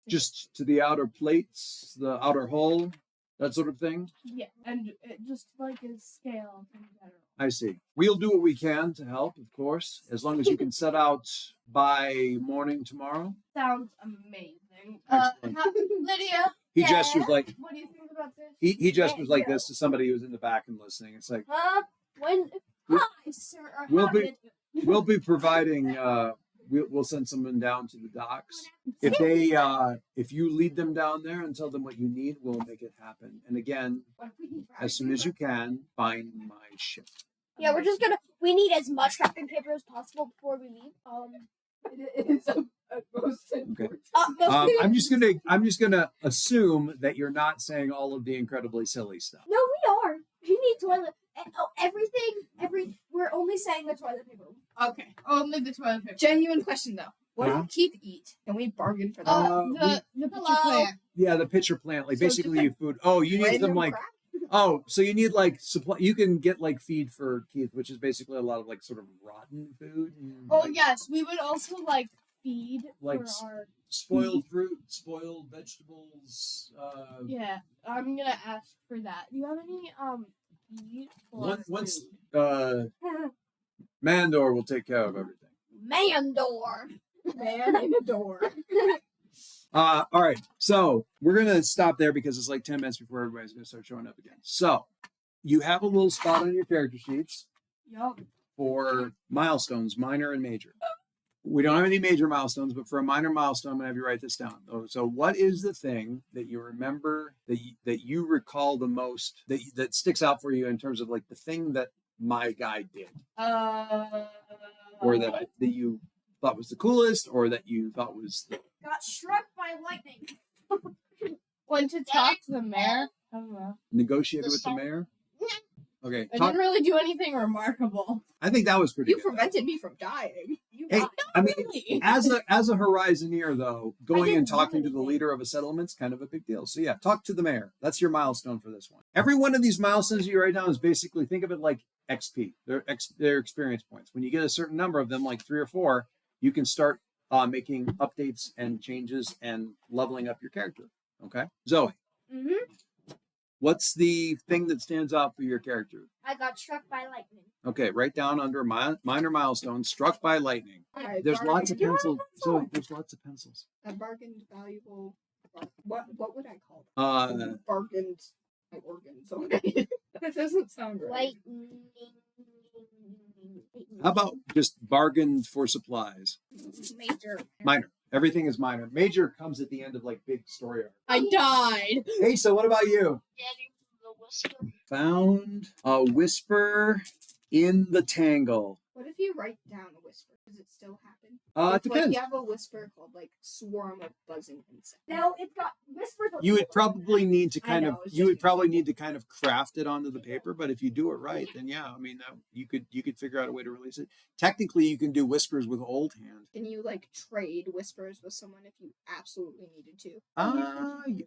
Just to the outer plates, the outer hull, that sort of thing? Yeah, and it just like is scale in general. I see. We'll do what we can to help, of course, as long as you can set out by morning tomorrow. Sounds amazing. Excellent. Lydia, He Yeah. gestures like what do you think about this? he gestures like this to somebody who's in the back and listening. It's like Huh? When? Hi, sir. We'll How be- did you- we'll be providing. We'll send someone down to the docks. If you lead them down there and tell them what you need, we'll make it happen. And again, What if we need as soon as you can, find my ship. Yeah, we're just gonna. We need as much wrapping paper as possible before we leave. It is a most important. I'm just gonna assume that you're not saying all of the incredibly silly stuff. No, we are. We need toilet. Everything. We're only saying the toilet paper. Okay. Only the toilet paper. Genuine question though. What Uh-huh. did Keith eat? Can we bargain for that? The picture Hello. plant. Yeah, the pitcher plant, like So basically just, you food. Oh, you need Random some like. crap? Oh, so you need like supply. You can get like feed for Keith, which is basically a lot of like sort of rotten food. Oh Like, yes, we would also like feed Like for our. spoiled fruit, spoiled vegetables. Yeah, I'm gonna ask for that. Do you have any feed for Once food? Mandor will take care of everything. Mandor. Man in a door. All right, so we're gonna stop there because it's like 10 minutes before everybody's gonna start showing up again. So you have a little spot on your character sheets Yup. for milestones, minor and major. We don't have any major milestones, but for a minor milestone, I'm gonna have you write this down. So, what is the thing that you remember that you recall the most that sticks out for you in terms of like the thing that my guy did, or that you thought was the coolest, or that you thought was the Got struck by lightning. Went to talk to the mayor. I don't know. negotiated with the mayor? Okay, I didn't really do anything remarkable. I think that was pretty You good. prevented me from dying. You Hey, got I mean, Really? as a Horizonier though, going didn't and do talking to the anything. leader of a settlement's kind of a big deal. So yeah, talk to the mayor. That's your milestone for this one. Every one of these milestones you write down is basically, think of it like XP. They're experience points. When you get a certain number of them, like 3 or 4, you can start making updates and changes and leveling up your character. Okay, Zoe, what's the thing that stands out for your character? I got struck by lightning. Okay, write down under minor milestone, struck by lightning. I There's lots of bargained- pencils. Zoe, there's lots of pencils. I bargained valuable. What would I call Uh, them? Bargained my organs away. That doesn't sound right. Lightning. how about just bargained for supplies? Major. Minor. Everything is minor. Major comes at the end of like big story arc. I died. Hey, so what about you? Getting the whisper. Found a whisper in the tangle. What if you write down a whisper? Does it still happen? It It's like depends. you have a whisper called like swarm of buzzing insects. No, it's got whispers. You would probably need to I kind know, of it's you just would probably example. need to kind of craft it onto the paper, but if you do it right, then yeah, I mean you could figure out a way to release it. Technically, you can do whispers with old hand. Can you like trade whispers with someone if you absolutely needed to?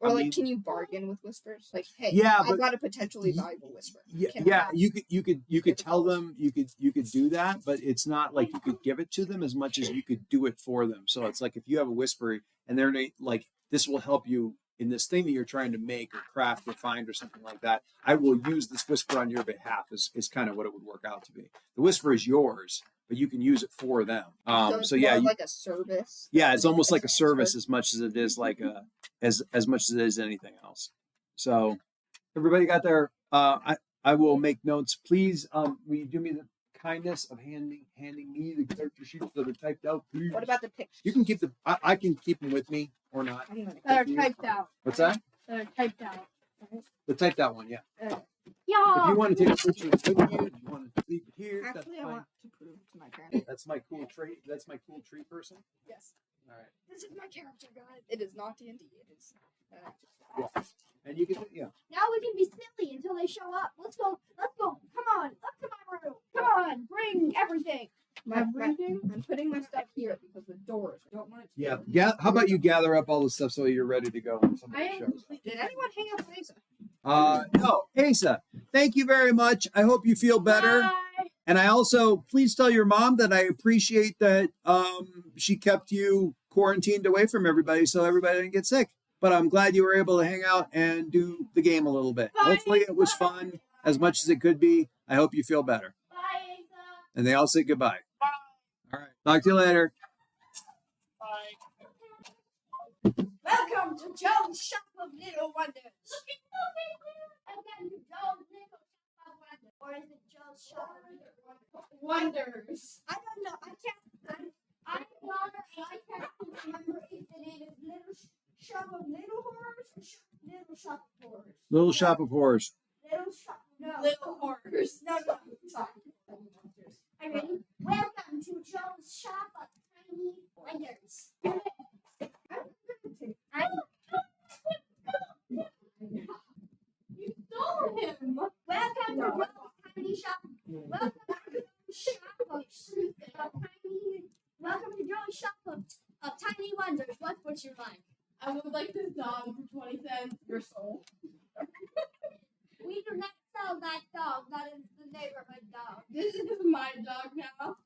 Or Or like, can you bargain with whispers? Like, hey, Yeah, I've but- got a potentially valuable whisper. Yeah, Can I yeah, have- you could tell calls? them you could do that, but it's not like you could give it to them as much as you could do it for them. So it's like if you have a whisper and they're like, this will help you in this thing that you're trying to make or craft or find or something like that, I will use this whisper on your behalf is kind of what it would work out to be. The whisper is yours, but you can use it for them. it's So yeah, more like a service. yeah, it's almost like a transfer. service as much as it is like a as much as it is anything else. So everybody got their I will make notes. Please will you do me the kindness of handing me the character sheets that are typed out, please? What about the pictures? You can keep the I can keep them with me or not. I'm gonna That are you. typed out. What's that? That are typed out. The typed out one, yeah. If Yeah. you want to take a picture with you, if you want to leave it here, that's Actually, I fine. want to prove to my parents. That's my cool tree. That's my cool tree person. Yes, All right. this is my character guide. It is not D&D. It is. Yeah. And you can yeah. Now we can be silly until they show up. Let's go. Let's go. Come on. Up to my room. Come on. Bring everything. Everything. I'm putting my stuff here because the doors. I don't want it to. Yeah. How about you gather up all the stuff so you're ready to go when I somebody am shows up? completely. Did anyone hang out with Asa? No, Asa, thank you very much. I hope you feel better. Bye. And I also please tell your mom that I appreciate that she kept you quarantined away from everybody so everybody didn't get sick. But I'm glad you were able to hang out and do the game a little bit. Bye. Hopefully it was fun as much as it could be. I hope you feel better. Bye, Asa. And they all say goodbye. All right. Talk to you later. Bye. Welcome to Joe's Shop of Little Wonders. Again, to Joe's Little Shop of Wonders. Or is it Joe's Shop of Little Wonders. I don't know. I can't. I'm not. I can't remember if it is Little Shop of Little Horrors or Little Shop of Horrors. Little Shop of Horrors. Little Shop. No. Little horrors. No. Sorry. I mean, welcome to Joe's Shop of Tiny Wonders. You stole him. Welcome to Joe's Tiny Shop. Welcome to Joe's Shop of Tiny. Welcome to Joe's Shop of Tiny Wonders. What would you like? I would like this dog for 20 cents. Your soul. We do not sell that dog. That is the neighborhood dog. This is my dog now.